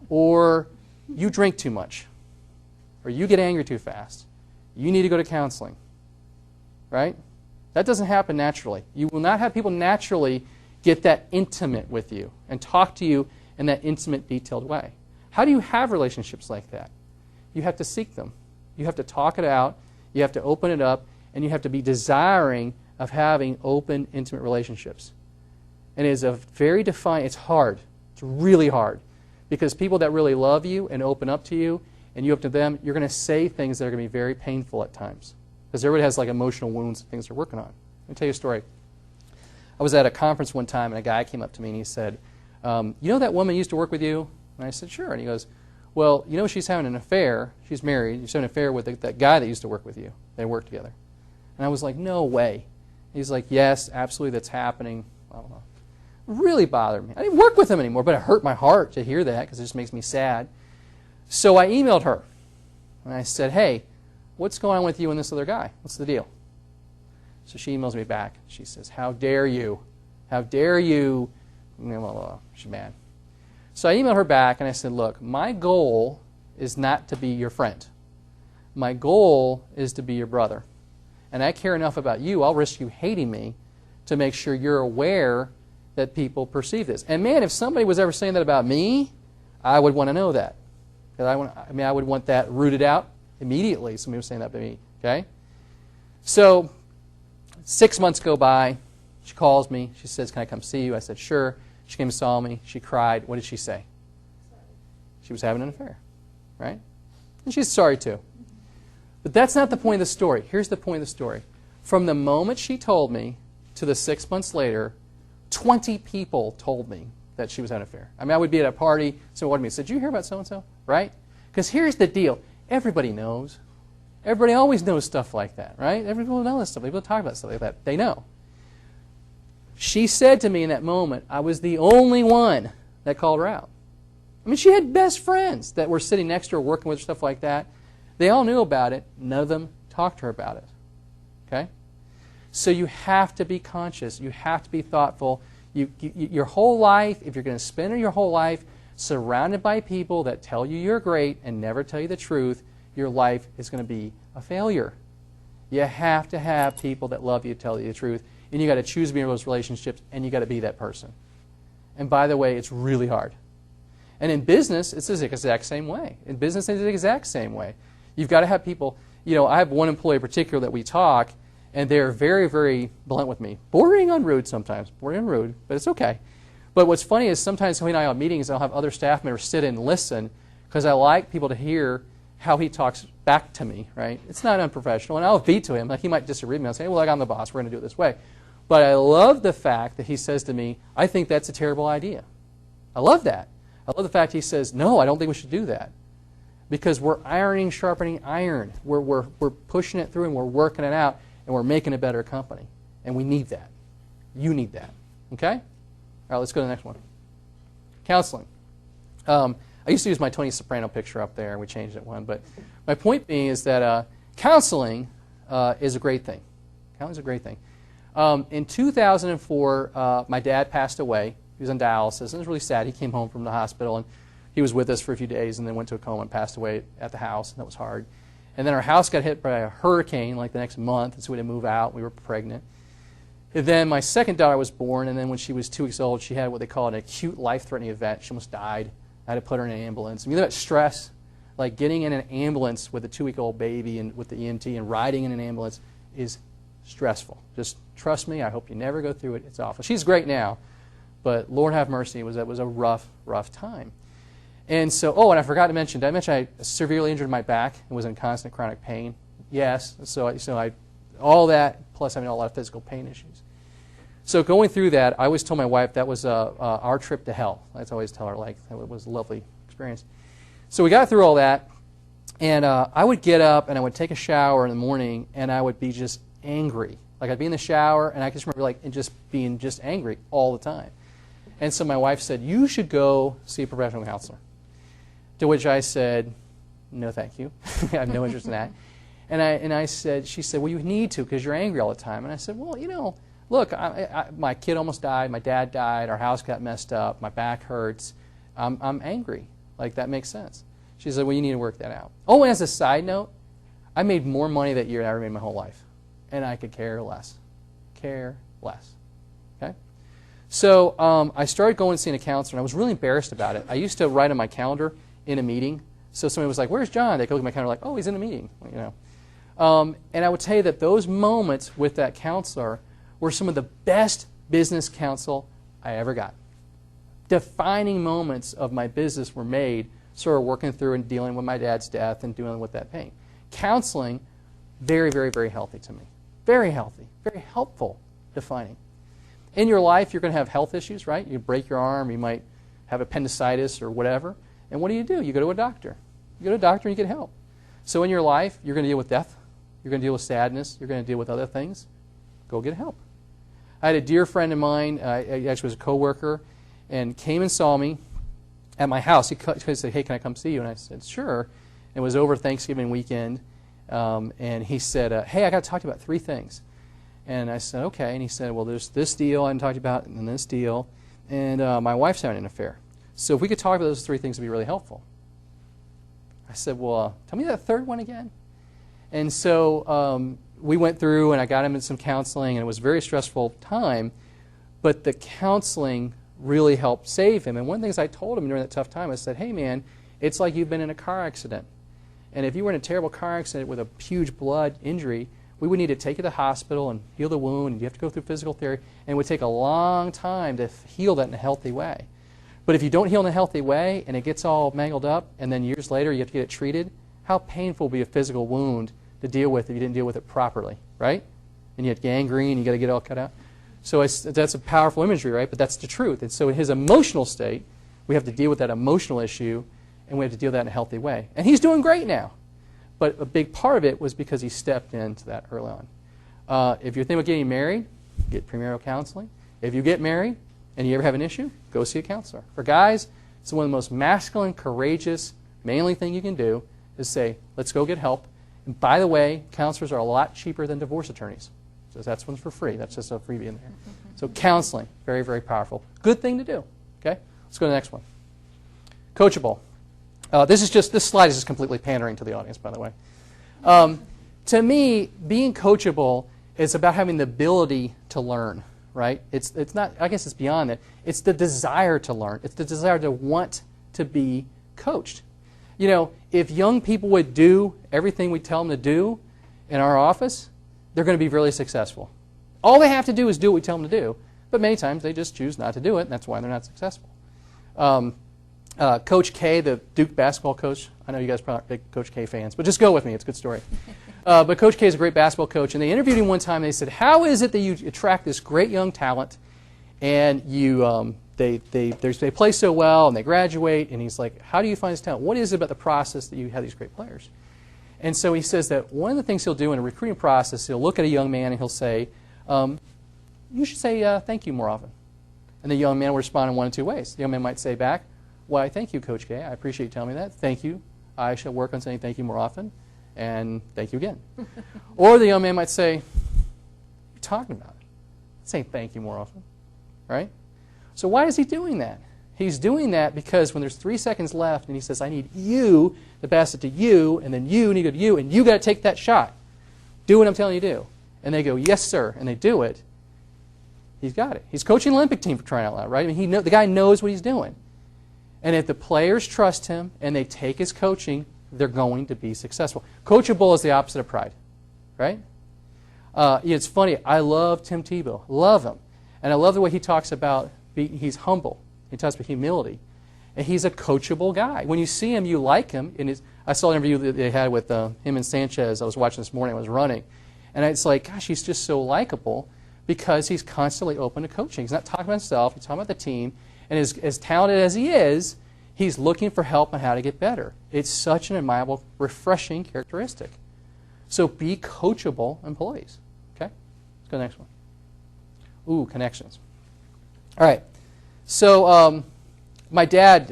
or you drink too much, or you get angry too fast. You need to go to counseling, right? That doesn't happen naturally. You will not have people naturally get that intimate with you and talk to you in that intimate, detailed way. How do you have relationships like that? You have to seek them. You have to talk it out. You have to open it up, and you have to be desiring of having open, intimate relationships. And it is a very defined, it's hard. It's really hard. Because people that really love you and open up to you, and you up to them, you're going to say things that are going to be very painful at times. Because everybody has like emotional wounds and things they're working on. Let me tell you a story. I was at a conference one time, and a guy came up to me and he said, you know that woman used to work with you? And I said, sure. And he goes, well, you know she's having an affair. She's married. She's having an affair with that guy that used to work with you. They work together. And I was like, no way. He's like, yes, absolutely, that's happening. I don't know. It really bothered me. I didn't work with him anymore, but it hurt my heart to hear that because it just makes me sad. So I emailed her. And I said, hey, what's going on with you and this other guy? What's the deal? So she emails me back. She says, how dare you? How dare you? She's mad. So I emailed her back and I said, look, my goal is not to be your friend. My goal is to be your brother. And I care enough about you, I'll risk you hating me to make sure you're aware that people perceive this. And man, if somebody was ever saying that about me, I would want to know that. Because I would want that rooted out immediately. Somebody was saying that about me. Okay? So 6 months go by. She calls me. She says, can I come see you? I said, sure. She came and saw me. She cried. What did she say? She was having an affair. Right? And she's sorry too. But that's not the point of the story. Here's the point of the story. From the moment she told me to the 6 months later, 20 people told me that she was having an affair. I mean, I would be at a party, someone would me said, did you hear about so-and-so? Right? Because here's the deal. Everybody knows. Everybody always knows stuff like that, right? Everybody knows stuff. People talk about stuff like that. They know. She said to me in that moment, I was the only one that called her out. I mean, she had best friends that were sitting next to her working with her, stuff like that. They all knew about it. None of them talked to her about it. Okay? So you have to be conscious. You have to be thoughtful. Your whole life, if you're going to spend your whole life surrounded by people that tell you you're great and never tell you the truth, your life is going to be a failure. You have to have people that love you, tell you the truth, and you got to choose to be in those relationships, and you got to be that person. And by the way, it's really hard. And in business, it's the exact same way. In business, it's the exact same way. You've got to have people. You know, I have one employee in particular that we talk, and they're very, very blunt with me. Bordering on rude sometimes. Bordering on rude, but it's okay. But what's funny is sometimes when I have meetings, I'll have other staff members sit in and listen because I like people to hear how he talks back to me, right? It's not unprofessional, and I'll veto him. Like, he might disagree with me. I'll say, well, I'm the boss. We're going to do it this way. But I love the fact that he says to me, I think that's a terrible idea. I love that. I love the fact he says, no, I don't think we should do that. Because we're ironing, sharpening iron. We're pushing it through, and we're working it out, and we're making a better company. And we need that. You need that. Okay? All right, let's go to the next one. Counseling. I used to use my Tony Soprano picture up there, and we changed it one. But my point being is that counseling is a great thing. Counseling is a great thing. In 2004, my dad passed away. He was on dialysis, and it was really sad. He came home from the hospital, and he was with us for a few days, and then went to a coma and passed away at the house, and that was hard. And then our house got hit by a hurricane like the next month, and so we had to move out. We were pregnant. And then my second daughter was born, and then when she was 2 weeks old, she had what they call an acute life-threatening event. She almost died. I had to put her in an ambulance. I mean, that stress, like getting in an ambulance with a 2-week-old baby and with the EMT and riding in an ambulance is stressful. Just trust me. I hope you never go through it. It's awful. She's great now, but Lord have mercy, it was a rough, rough time. And so, oh, and I forgot to mention, did I mention I severely injured my back and was in constant chronic pain? Yes. So all that, plus having a lot of physical pain issues. So going through that, I always told my wife that was our trip to hell. I always tell her, like, it was a lovely experience. So we got through all that, and I would get up and I would take a shower in the morning, and I would be just angry. Like, I'd be in the shower, and I just remember just being just angry all the time. And so my wife said, you should go see a professional counselor. To which I said, no, thank you. I have no interest in that. And she said, well, you need to because you're angry all the time. And I said, well, you know, look, my kid almost died. My dad died. Our house got messed up. My back hurts. I'm angry. Like, that makes sense. She said, well, you need to work that out. Oh, and as a side note, I made more money that year than I ever made in my whole life. And I could care less. Care less. Okay? So I started going and seeing a counselor, and I was really embarrassed about it. I used to write on my calendar in a meeting. So somebody was like, where's John? They could look at my calendar like, oh, he's in a meeting. You know. And I would tell you that those moments with that counselor were some of the best business counsel I ever got. Defining moments of my business were made sort of working through and dealing with my dad's death and dealing with that pain. Counseling, very, very, very healthy to me. Very healthy. Very helpful defining. In your life, you're going to have health issues, right? You break your arm, you might have appendicitis or whatever. And what do? You go to a doctor. You go to a doctor and you get help. So in your life, you're going to deal with death. You're going to deal with sadness. You're going to deal with other things. Go get help. I had a dear friend of mine, actually was a coworker, and came and saw me at my house. He said, hey, can I come see you? And I said, sure. It was over Thanksgiving weekend. And he said, hey, I got to talk to you about 3 things. And I said, okay. And he said, well, there's this deal I didn't talk to you about, and then this deal. And my wife's having an affair. So if we could talk about those 3 things, it would be really helpful. I said, well, tell me that third one again. And so we went through, and I got him in some counseling, and it was a very stressful time. But the counseling really helped save him. And one of the things I told him during that tough time, I said, hey, man, it's like you've been in a car accident. And if you were in a terrible car accident with a huge blood injury, we would need to take you to the hospital and heal the wound, and you have to go through physical therapy, and it would take a long time to heal that in a healthy way. But if you don't heal in a healthy way and it gets all mangled up and then years later you have to get it treated, how painful will be a physical wound to deal with if you didn't deal with it properly, right? And you had gangrene, you got to get it all cut out. So that's a powerful imagery, right? But that's the truth. And so in his emotional state, we have to deal with that emotional issue and we have to deal with that in a healthy way. And he's doing great now. But a big part of it was because he stepped into that early on. If you're thinking about getting married, get premarital counseling. If you get married and you ever have an issue, go see a counselor. For guys, it's one of the most masculine, courageous, manly thing you can do is say, let's go get help. And by the way, counselors are a lot cheaper than divorce attorneys. So that's one's for free. That's just a freebie in there. So counseling, very, very powerful. Good thing to do. Okay? Let's go to the next one. Coachable. This slide is just completely pandering to the audience, by the way. To me, being coachable is about having the ability to learn, right? It's not, I guess it's beyond that. It's the desire to learn. It's the desire to want to be coached. You know, if young people would do everything we tell them to do in our office, they're going to be really successful. All they have to do is do what we tell them to do, but many times they just choose not to do it, and that's why they're not successful. Coach K, the Duke basketball coach, I know you guys probably aren't big Coach K fans, but just go with me. It's a good story. But Coach K is a great basketball coach, and they interviewed him one time, and they said, how is it that you attract this great young talent, and they play so well, and they graduate, and he's like, how do you find this talent? What is it about the process that you have these great players? And so he says that one of the things he'll do in a recruiting process, he'll look at a young man, and he'll say, you should say thank you more often. And the young man will respond in one of two ways. The young man might say back, why, thank you, Coach K. I appreciate you telling me that. Thank you. I shall work on saying thank you more often. And thank you again. Or the young man might say, what are you talking about? Saying thank you more often. Right? So why is he doing that? He's doing that because when there's 3 seconds left and he says, I need you to pass it to you, and then you need to go to you, and you got to take that shot. Do what I'm telling you to do. And they go, yes, sir. And they do it. He's got it. He's coaching an Olympic team, for crying out loud, right? I mean, the guy knows what he's doing. And if the players trust him and they take his coaching, they're going to be successful. Coachable is the opposite of pride, right? It's funny. I love Tim Tebow. Love him. And I love the way he talks about he's humble. He talks about humility. And he's a coachable guy. When you see him, you like him. I saw an interview that they had with him and Sanchez. I was watching this morning. I was running. And it's like, gosh, he's just so likable because he's constantly open to coaching. He's not talking about himself. He's talking about the team. And as talented as he is, he's looking for help on how to get better. It's such an admirable, refreshing characteristic. So be coachable employees. Okay? Let's go to the next one. Ooh, connections. All right. So my dad,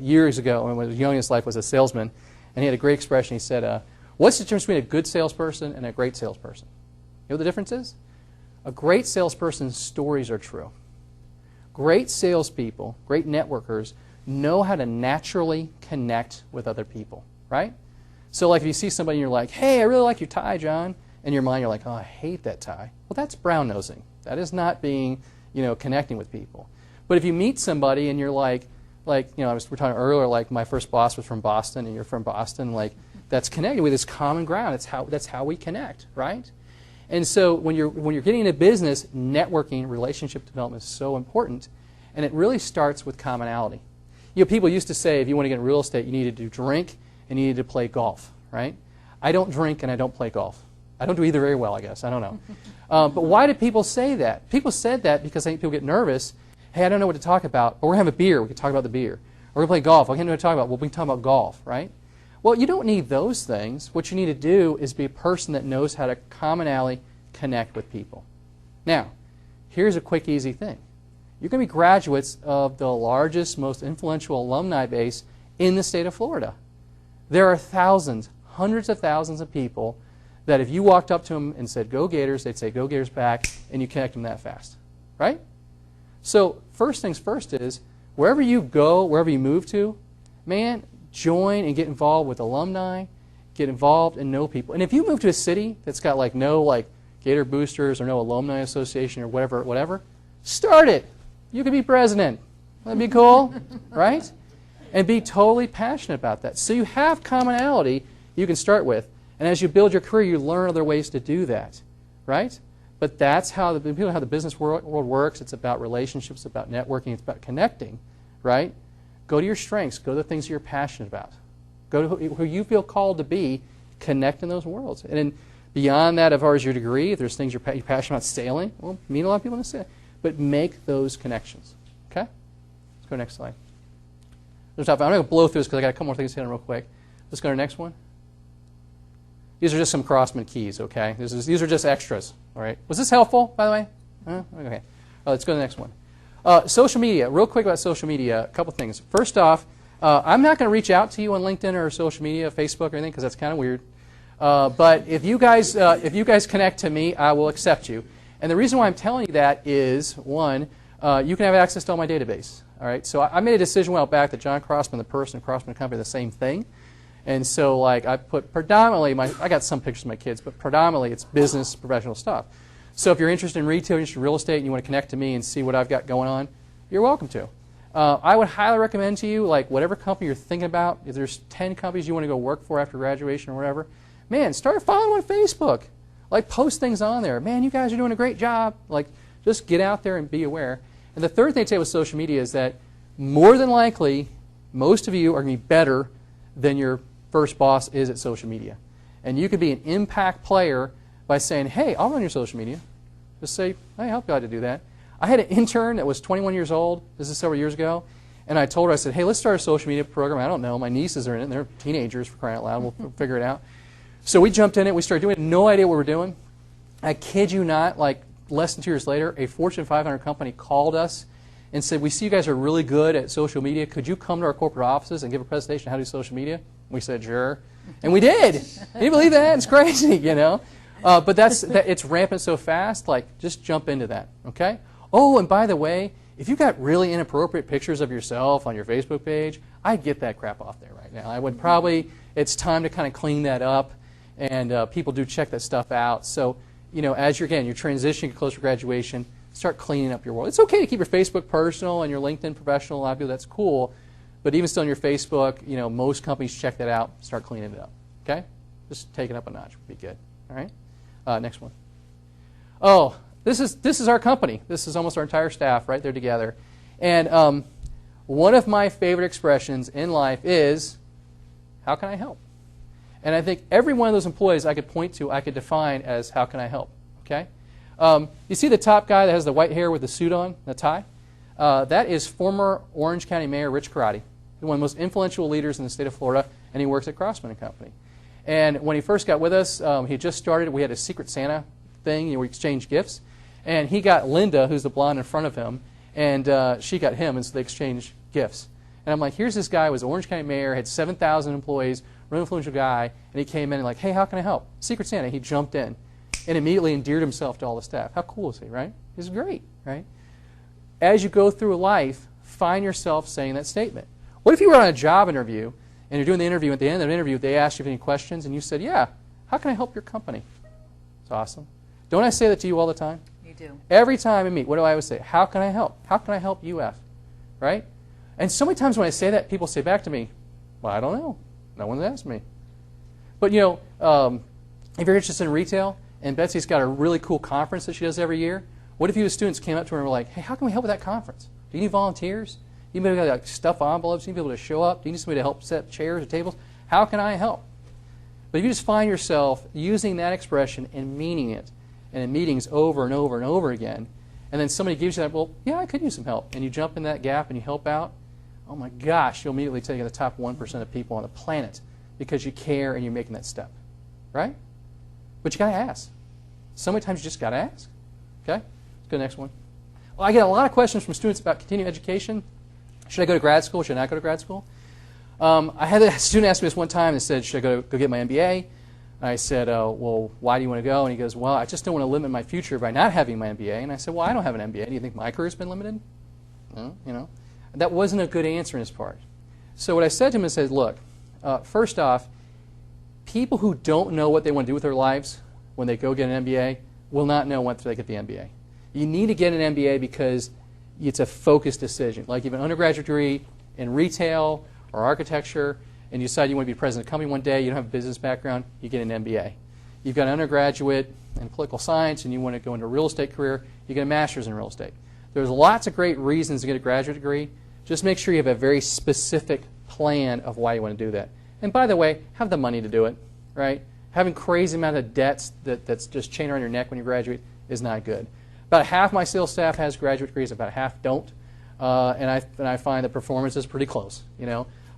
years ago, when he was young in his life, was a salesman. And he had a great expression. He said, what's the difference between a good salesperson and a great salesperson? You know what the difference is? A great salesperson's stories are true. Great salespeople, great networkers, know how to naturally connect with other people, right? So like if you see somebody and you're like, hey, I really like your tie, John. In your mind, you're like, oh, I hate that tie. Well, that's brown-nosing. That is not being, connecting with people. But if you meet somebody and you're like, we're talking earlier, like my first boss was from Boston and you're from Boston, like that's connected with this common ground. That's how we connect, right? And so when you're getting into business, networking, relationship development is so important, and it really starts with commonality. People used to say if you want to get in real estate, you needed to drink and you needed to play golf, right? I don't drink and I don't play golf. I don't do either very well, I guess. I don't know. But why did people say that? People said that because I think people get nervous. Hey, I don't know what to talk about. But we're going to have a beer. We can talk about the beer. Or we're going to play golf. I can't know what to talk about. Well, we can talk about golf, right? Well, you don't need those things. What you need to do is be a person that knows how to commonality connect with people. Now, here's a quick, easy thing. You're going to be graduates of the largest, most influential alumni base in the state of Florida. There are thousands, hundreds of thousands of people that if you walked up to them and said, go Gators, they'd say, go Gators back, and you connect them that fast, right? So first things first is, wherever you go, wherever you move to, man, join and get involved with alumni, get involved and know people. And if you move to a city that's got no Gator boosters or no alumni association or whatever, start it. You could be president. That'd be cool, right? And be totally passionate about that. So you have commonality you can start with. And as you build your career, you learn other ways to do that, right? But that's how the business world works. It's about relationships, it's about networking, it's about connecting, right? Go to your strengths. Go to the things you're passionate about. Go to who you feel called to be. Connect in those worlds. And then beyond that, as far as your degree, if there's things you're passionate about, sailing, well, meet a lot of people in the city. But make those connections. Okay? Let's go next slide. I'm not going to blow through this because I got a couple more things to hit on real quick. Let's go to the next one. These are just some Crossman keys, okay? These are just extras, all right? Was this helpful, by the way? Okay. Let's go to the next one. Social media. Real quick about social media, a couple things. First off, I'm not going to reach out to you on LinkedIn or social media, Facebook or anything, because that's kind of weird. But if you guys connect to me, I will accept you. And the reason why I'm telling you that is, one, you can have access to all my database. All right. So I made a decision a while back that John Crossman, the person, and Crossman Company, are the same thing. And so, like, I put predominantly I got some pictures of my kids, but predominantly it's business, professional stuff. So if you're interested in retail, you're interested in real estate, and you want to connect to me and see what I've got going on, you're welcome to. I would highly recommend to you, like, whatever company you're thinking about, if there's 10 companies you want to go work for after graduation or whatever, man, start following on Facebook. Like, post things on there. Man, you guys are doing a great job. Like, just get out there and be aware. And the third thing I'd say with social media is that more than likely, most of you are going to be better than your first boss is at social media. And you could be an impact player by saying, hey, I'll run your social media. Just say, hey, I'll help you out to do that. I had an intern that was 21 years old. This is several years ago. And I told her, I said, hey, let's start a social media program. I don't know. My nieces are in it. And they're teenagers, for crying out loud. We'll figure it out. So we jumped in it. We started doing it. No idea what we were doing. I kid you not, like less than 2 years later, a Fortune 500 company called us and said, we see you guys are really good at social media. Could you come to our corporate offices and give a presentation on how to do social media? We said, sure. And we did. Can you believe that? It's crazy, you know. But it's rampant so fast, like, just jump into that, okay? Oh, and by the way, if you've got really inappropriate pictures of yourself on your Facebook page, I'd get that crap off there right now. I would probably, it's time to kind of clean that up, and people do check that stuff out. So, you know, as you're transitioning closer to graduation, start cleaning up your world. It's okay to keep your Facebook personal and your LinkedIn professional. A lot of people, that's cool. But even still on your Facebook, you know, most companies check that out, start cleaning it up, okay? Just take it up a notch would be good, all right? Next one. Oh, this is our company. This is almost our entire staff right there together. And one of my favorite expressions in life is, how can I help? And I think every one of those employees I could point to, I could define as, how can I help, okay? You see the top guy that has the white hair with the suit on, the tie? That is former Orange County Mayor Rich Karate, one of the most influential leaders in the state of Florida, and he works at Crossman Company. And when he first got with us, he just started. We had a Secret Santa thing, you know, we exchanged gifts. And he got Linda, who's the blonde in front of him, and she got him, and so they exchanged gifts. And I'm like, here's this guy who was Orange County Mayor, had 7,000 employees, really influential guy, and he came in and like, hey, how can I help? Secret Santa. He jumped in and immediately endeared himself to all the staff. How cool is he, right? He's great, right? As you go through life, find yourself saying that statement. What if you were on a job interview and you're doing the interview, at the end of the interview they asked you if you have any questions and you said, yeah, how can I help your company? It's awesome. Don't I say that to you all the time? You do. Every time I meet, what do I always say? How can I help? How can I help UF? Right? And so many times when I say that, people say back to me, well, I don't know. No one's asked me. But, you know, if you're interested in retail, and Betsy's got a really cool conference that she does every year, what if you as students came up to her and were like, hey, how can we help with that conference? Do you need volunteers? Do you need to like, stuff envelopes? Do you need people to show up? Do you need somebody to help set up chairs or tables? How can I help? But if you just find yourself using that expression and meaning it, and in meetings over and over and over again, and then somebody gives you that, well, yeah, I could use some help, and you jump in that gap and you help out, oh my gosh, you'll immediately take the top 1% of people on the planet because you care and you're making that step, right? But you got to ask. So many times you just got to ask. Okay? Let's go to the next one. Well, I get a lot of questions from students about continuing education. Should I go to grad school? Should I not go to grad school? I had a student ask me this one time and said, should I go get my MBA? I said, well, why do you want to go? And he goes, well, I just don't want to limit my future by not having my MBA. And I said, well, I don't have an MBA. Do you think my career's been limited? No, you know. That wasn't a good answer in his part. So what I said to him is, look, first off, people who don't know what they want to do with their lives when they go get an MBA will not know once they get the MBA. You need to get an MBA because it's a focused decision. Like you have an undergraduate degree in retail or architecture, and you decide you want to be president of a company one day, you don't have a business background, you get an MBA. You've got an undergraduate in political science, and you want to go into a real estate career, you get a master's in real estate. There's lots of great reasons to get a graduate degree. Just make sure you have a very specific plan of why you want to do that. And by the way, have the money to do it, right? Having crazy amount of debts that's just chained around your neck when you graduate is not good. About half my sales staff has graduate degrees, about half don't. and I find the performance is pretty close.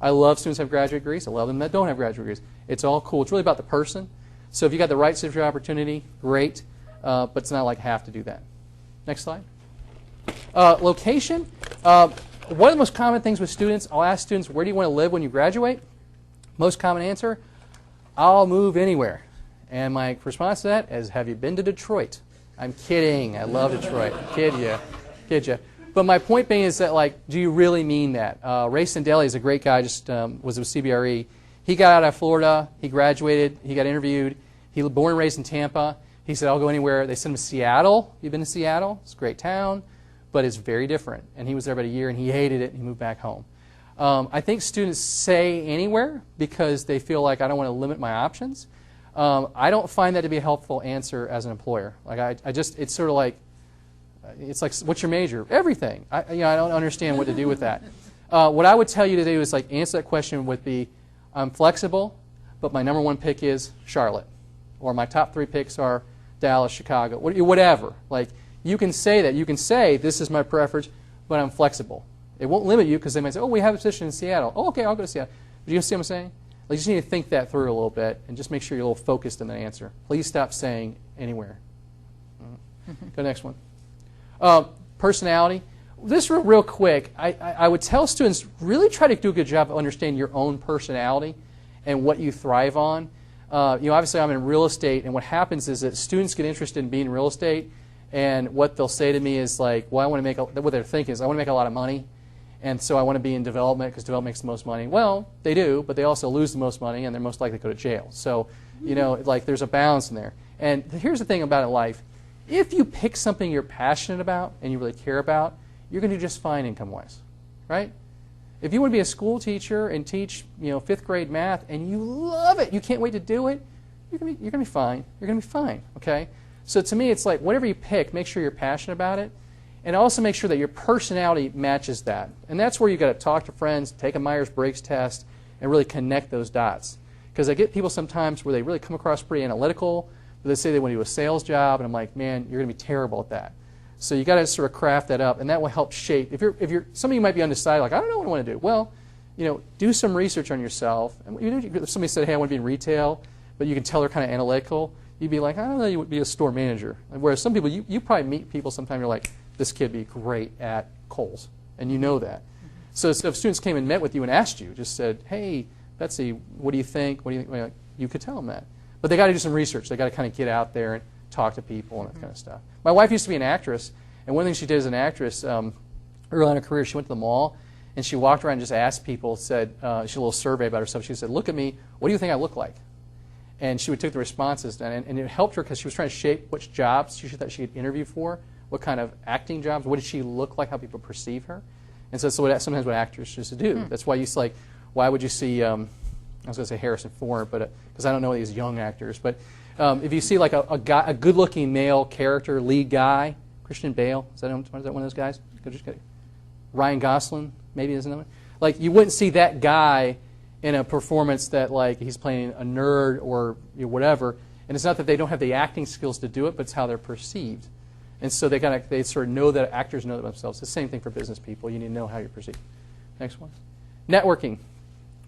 I love students who have graduate degrees. I love them that don't have graduate degrees. It's all cool. It's really about the person. So if you got the right situation opportunity, great, but it's not like have to do that. Next slide. Location. One of the most common things with students, I'll ask students, where do you want to live when you graduate? Most common answer, I'll move anywhere. And my response to that is, have you been to Detroit? I'm kidding. I love Detroit. Kid ya. But my point being is that, like, do you really mean that? Ray Sandelli is a great guy, just was with CBRE. He got out of Florida. He graduated. He got interviewed. He was born and raised in Tampa. He said, I'll go anywhere. They sent him to Seattle. You've been to Seattle? It's a great town, but it's very different. And he was there about a year, and he hated it, and he moved back home. I think students say anywhere because they feel like I don't want to limit my options. I don't find that to be a helpful answer as an employer. Like it's sort of like, it's like, what's your major? Everything. I don't understand what to do with that. What I would tell you to do is like answer that question would be, I'm flexible, but my number one pick is Charlotte, or my top 3 picks are Dallas, Chicago, whatever. Like you can say that. You can say this is my preference, but I'm flexible. It won't limit you because they might say, oh, we have a position in Seattle. Oh, okay, I'll go to Seattle. But you see what I'm saying? Like, you just need to think that through a little bit and just make sure you're a little focused in the answer. Please stop saying anywhere. Go to the next one. Personality. This real quick, I would tell students, really try to do a good job of understanding your own personality and what you thrive on. Obviously I'm in real estate, and what happens is that students get interested in being in real estate, and what they'll say to me is like, well, what they're thinking is, I want to make a lot of money, and so I want to be in development because development makes the most money. Well, they do, but they also lose the most money, and they're most likely to go to jail. So, like there's a balance in there. And here's the thing about it in life. If you pick something you're passionate about and you really care about, you're going to do just fine income-wise, right? If you want to be a school teacher and teach, 5th grade math, and you love it, you can't wait to do it, you're going to be fine. You're going to be fine, okay? So to me, it's like whatever you pick, make sure you're passionate about it, and also make sure that your personality matches that. And that's where you've got to talk to friends, take a Myers-Briggs test, and really connect those dots. Because I get people sometimes where they really come across pretty analytical, but they say they want to do a sales job, and I'm like, man, you're going to be terrible at that. So you got to sort of craft that up, and that will help shape. If you're some of you might be undecided, like I don't know what I want to do. Well, do some research on yourself. And if somebody said, hey, I want to be in retail, but you can tell they're kind of analytical, you'd be like, I don't know, you would be a store manager. Whereas some people, you probably meet people sometime, you're like, this kid would be great at Kohl's, and you know that. So if students came and met with you and asked you, just said, hey, Betsy, what do you think? You could tell them that. But they got to do some research. They got to kind of get out there and talk to people and that kind of stuff. My wife used to be an actress, and one thing she did as an actress, early in her career, she went to the mall, and she walked around and just asked people, said, she did a little survey about herself. She said, look at me, what do you think I look like? And she would take the responses, and it helped her because she was trying to shape which jobs she thought she could interview for, what kind of acting jobs, what did she look like, how people perceive her. And so that's sometimes what actresses do. That's why why would you see, I was going to say Harrison Ford, but because I don't know these young actors, but if you see like a good-looking male character, lead guy, Christian Bale, is that one of those guys? Ryan Gosling, maybe is another one. Like you wouldn't see that guy in a performance that like he's playing a nerd or whatever. And it's not that they don't have the acting skills to do it, but it's how they're perceived. And so they sort of know that actors know themselves. It's the same thing for business people. You need to know how you're perceived. Next one. Networking.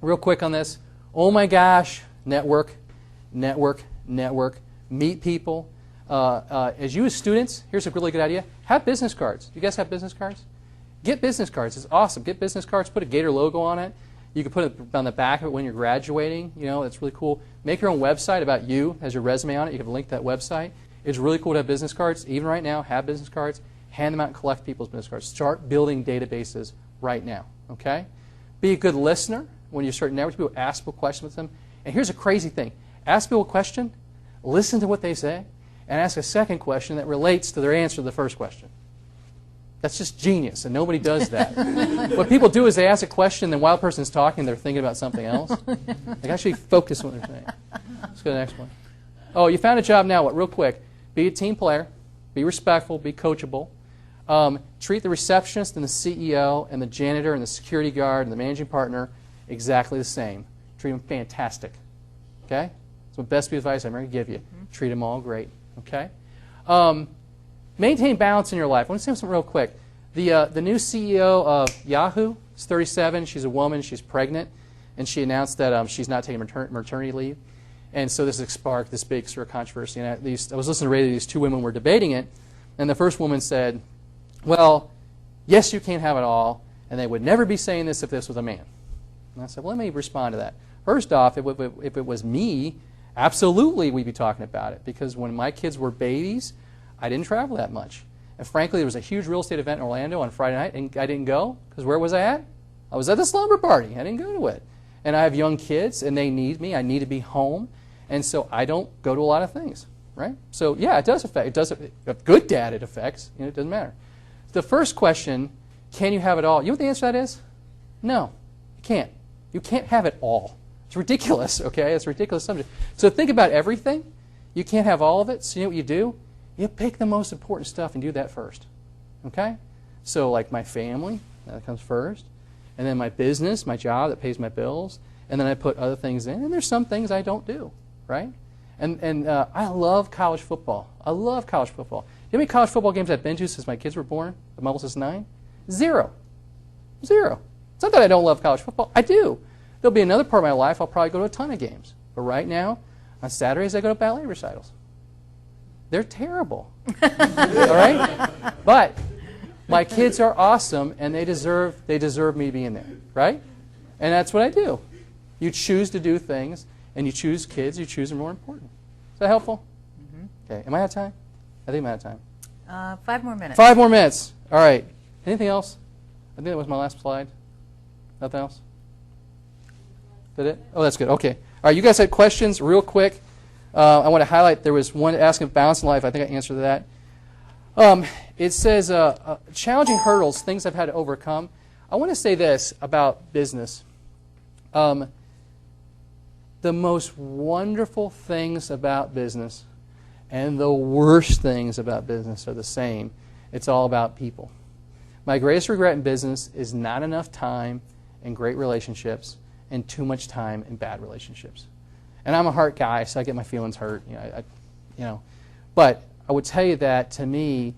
Real quick on this. Oh my gosh, network. Meet people. As you as students, here's a really good idea. Have business cards. Do you guys have business cards? Get business cards. It's awesome. Get business cards. Put a Gator logo on it. You can put it on the back of it when you're graduating. It's really cool. Make your own website about you. Has your resume on it. You can link that website. It's really cool to have business cards. Even right now, have business cards. Hand them out and collect people's business cards. Start building databases right now. Okay? Be a good listener when you start networking people. Ask people questions with them. And here's a crazy thing. Ask people a question, listen to what they say, and ask a second question that relates to their answer to the first question. That's just genius, and nobody does that. What people do is they ask a question, and while the person's talking, they're thinking about something else. They actually focus on what they're saying. Let's go to the next one. Oh, you found a job now. What? Real quick. Be a team player. Be respectful. Be coachable. Treat the receptionist and the CEO and the janitor and the security guard and the managing partner exactly the same. Treat them fantastic. Okay? That's the best piece of advice I'm going to give you. Treat them all great. Okay? Maintain balance in your life. I want to say something real quick. The new CEO of Yahoo is 37. She's a woman. She's pregnant. And she announced that she's not taking maternity leave. And so this sparked this big sort of controversy. And I was listening to radio, these two women were debating it. And the first woman said, well, yes, you can't have it all. And they would never be saying this if this was a man. And I said, well, let me respond to that. First off, if it was me, absolutely we'd be talking about it. Because when my kids were babies, I didn't travel that much. And frankly, there was a huge real estate event in Orlando on Friday night, and I didn't go. Because where was I at? I was at the slumber party. I didn't go to it. And I have young kids, and they need me. I need to be home. And so I don't go to a lot of things, right? So yeah, it does affect. It does. A good dad, it affects. It doesn't matter. The first question, can you have it all? You know what the answer to that is? No, you can't. You can't have it all. It's ridiculous, okay? It's a ridiculous subject. So think about everything. You can't have all of it. So you know what you do? You pick the most important stuff and do that first, okay? So like my family, that comes first. And then my business, my job that pays my bills. And then I put other things in. And there's some things I don't do, right? And I love college football. I love college football. You know how many college football games I've been to since my kids were born? The Mumbles is 9? Zero. It's not that I don't love college football. I do. There'll be another part of my life I'll probably go to a ton of games. But right now, on Saturdays, I go to ballet recitals. They're terrible. All right? But my kids are awesome, and they deserve me being there, right? And that's what I do. You choose to do things, and you choose kids. You choose them more important. Is that helpful? Mm-hmm. Okay. Am I out of time? I think I'm out of time. 5 more minutes. 5 more minutes. All right. Anything else? I think that was my last slide. Nothing else? That it? Oh, that's good. Okay. All right. You guys had questions real quick. I want to highlight there was one asking about balance in life. I think I answered that. It says challenging hurdles, things I've had to overcome. I want to say this about business. The most wonderful things about business and the worst things about business are the same. It's all about people. My greatest regret in business is not enough time in great relationships and too much time in bad relationships. And I'm a heart guy, so I get my feelings hurt. But I would tell you that to me,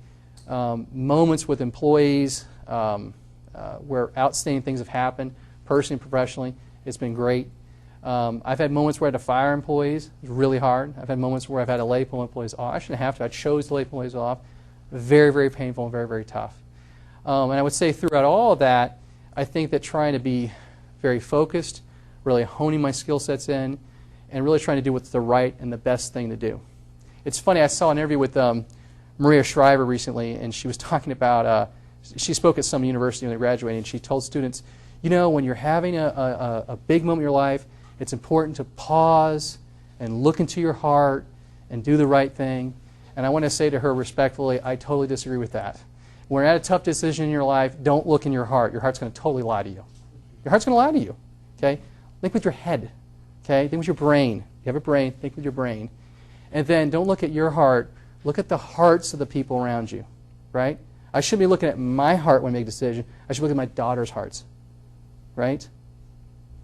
moments with employees where outstanding things have happened, personally, professionally, it's been great. I've had moments where I had to fire employees. It was really hard. I've had moments where I've had to lay employees off. I shouldn't have to. I chose to lay employees off. Very, very painful and very, very tough. And I would say throughout all of that, I think that trying to be very focused, really honing my skill sets in, and really trying to do what's the right and the best thing to do. It's funny, I saw an interview with Maria Shriver recently, and she was talking about, she spoke at some university when they graduated, and she told students, you know, when you're having a big moment in your life, it's important to pause and look into your heart and do the right thing. And I want to say to her respectfully, I totally disagree with that. When you're at a tough decision in your life, don't look in your heart. Your heart's going to totally lie to you. Your heart's going to lie to you. Okay? Think with your head. Okay? Think with your brain. You have a brain, think with your brain. And then don't look at your heart. Look at the hearts of the people around you. Right? I shouldn't be looking at my heart when I make a decision. I should look at my daughter's hearts. Right?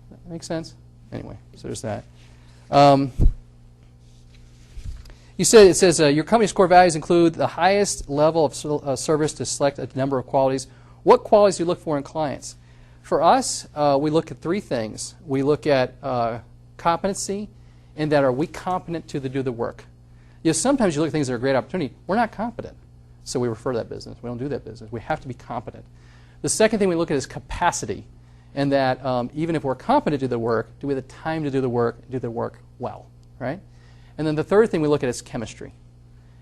That makes sense? Anyway, so there's that. You said it says your company's core values include the highest level of service to select a number of qualities. What qualities do you look for in clients? For us, we look at 3 things. We look at competency, and that are we competent to do the work? Sometimes you look at things that are a great opportunity. We're not competent, so we refer that business. We don't do that business. We have to be competent. The second thing we look at is capacity, and that even if we're competent to do the work, do we have the time to do the work well, right? And then the third thing we look at is chemistry,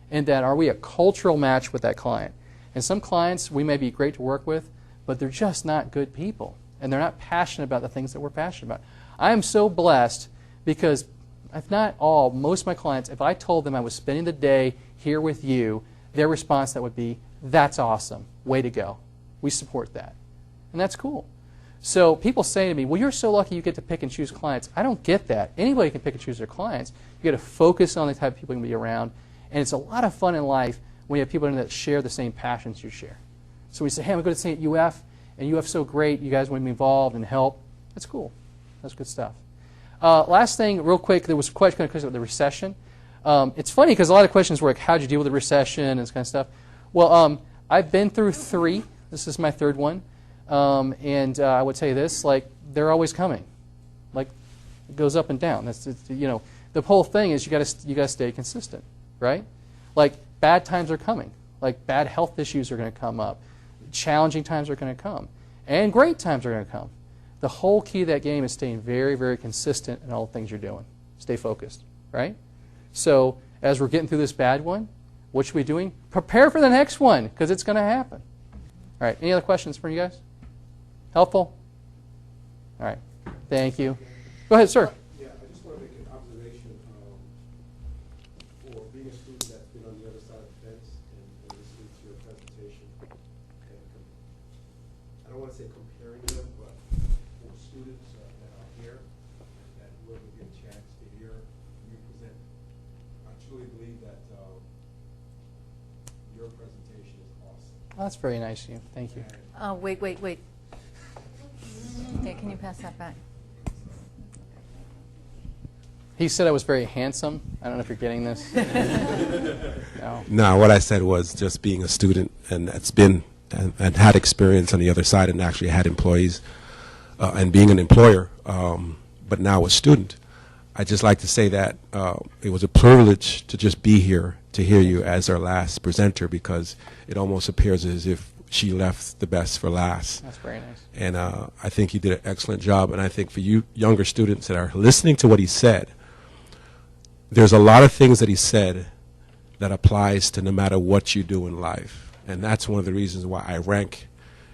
and that are we a cultural match with that client? And some clients we may be great to work with, but they're just not good people, and they're not passionate about the things that we're passionate about. I am so blessed because, if not all, most of my clients, if I told them I was spending the day here with you, their response that would be, that's awesome, way to go. We support that. And that's cool. So people say to me, well, you're so lucky you get to pick and choose clients. I don't get that. Anybody can pick and choose their clients. You got to focus on the type of people you can be around. And it's a lot of fun in life when you have people that share the same passions you share. So we say, hey, I'm going to stay at UF, and UF's so great. You guys want to be involved and help. That's cool. That's good stuff. Last thing, real quick, there was a question about the recession. It's funny because a lot of questions were like, how'd you deal with the recession and this kind of stuff. Well, I've been through 3. This is my third one. And I would tell you this, like, they're always coming. Like, it goes up and down. You know, the whole thing is you got to stay consistent, right? Like, bad times are coming. Like, bad health issues are going to come up. Challenging times are going to come. And great times are going to come. The whole key to that game is staying very, very consistent in all the things you're doing. Stay focused, right? So as we're getting through this bad one, what should we be doing? Prepare for the next one, because it's going to happen. All right, any other questions for you guys? Helpful? All right, thank you. Go ahead, sir. Yeah, I just want to make an observation for being a student that's been on the other side of the fence and listening to your presentation. And I don't want to say comparing them, but for students that are here, that whoever get a chance to hear you present, I truly believe that your presentation is awesome. Oh, that's very nice of you. Thank you. Wait. Okay, can you pass that back? He said I was very handsome. I don't know if you're getting this. No. No, what I said was just being a student and that's been and had experience on the other side and actually had employees and being an employer, but now a student. I'd just like to say that it was a privilege to just be here to hear you as our last presenter, because it almost appears as if she left the best for last. That's very nice. And I think you did an excellent job. And I think for you younger students that are listening to what he said, there's a lot of things that he said that applies to no matter what you do in life. And that's one of the reasons why I rank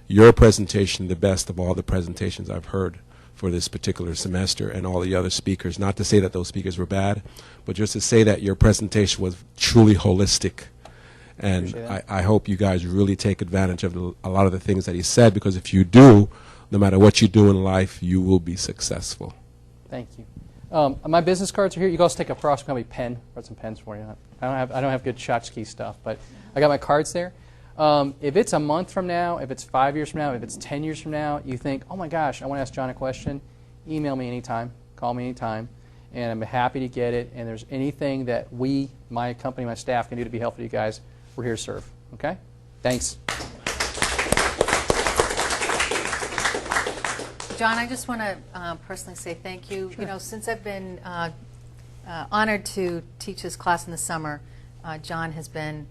your presentation the best of all the presentations I've heard for this particular semester, and all the other speakers. Not to say that those speakers were bad, but just to say that your presentation was truly holistic. And I hope you guys really take advantage of a lot of the things that he said, because if you do, no matter what you do in life, you will be successful. Thank you. My business cards are here. You guys take a Crossman Company pen. Brought some pens for you. I don't have good tchotchke stuff, but I got my cards there. If it's a month from now, if it's 5 years from now, if it's 10 years from now, you think, oh my gosh, I want to ask John a question, email me anytime, call me anytime, and I'm happy to get it. And there's anything that we, my company, my staff can do to be helpful to you guys, we're here to serve. Okay? Thanks. John, I just want to personally say thank you. Sure. You know, since I've been honored to teach this class in the summer, John has been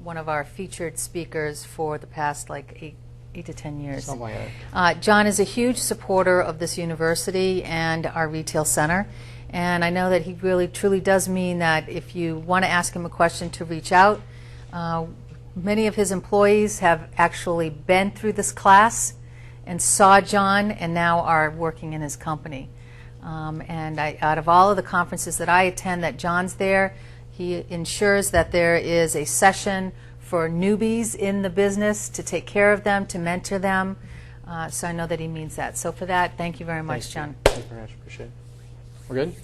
one of our featured speakers for the past like eight to 10 years. Something like that. John is a huge supporter of this university and our retail center, and I know that he really truly does mean that if you want to ask him a question, to reach out. Many of his employees have actually been through this class and saw John and now are working in his company. And out of all of the conferences that I attend that John's there, he ensures that there is a session for newbies in the business to take care of them, to mentor them. So I know that he means that. So for that, thank you very much, John. Thank you very much. Appreciate it. We're good?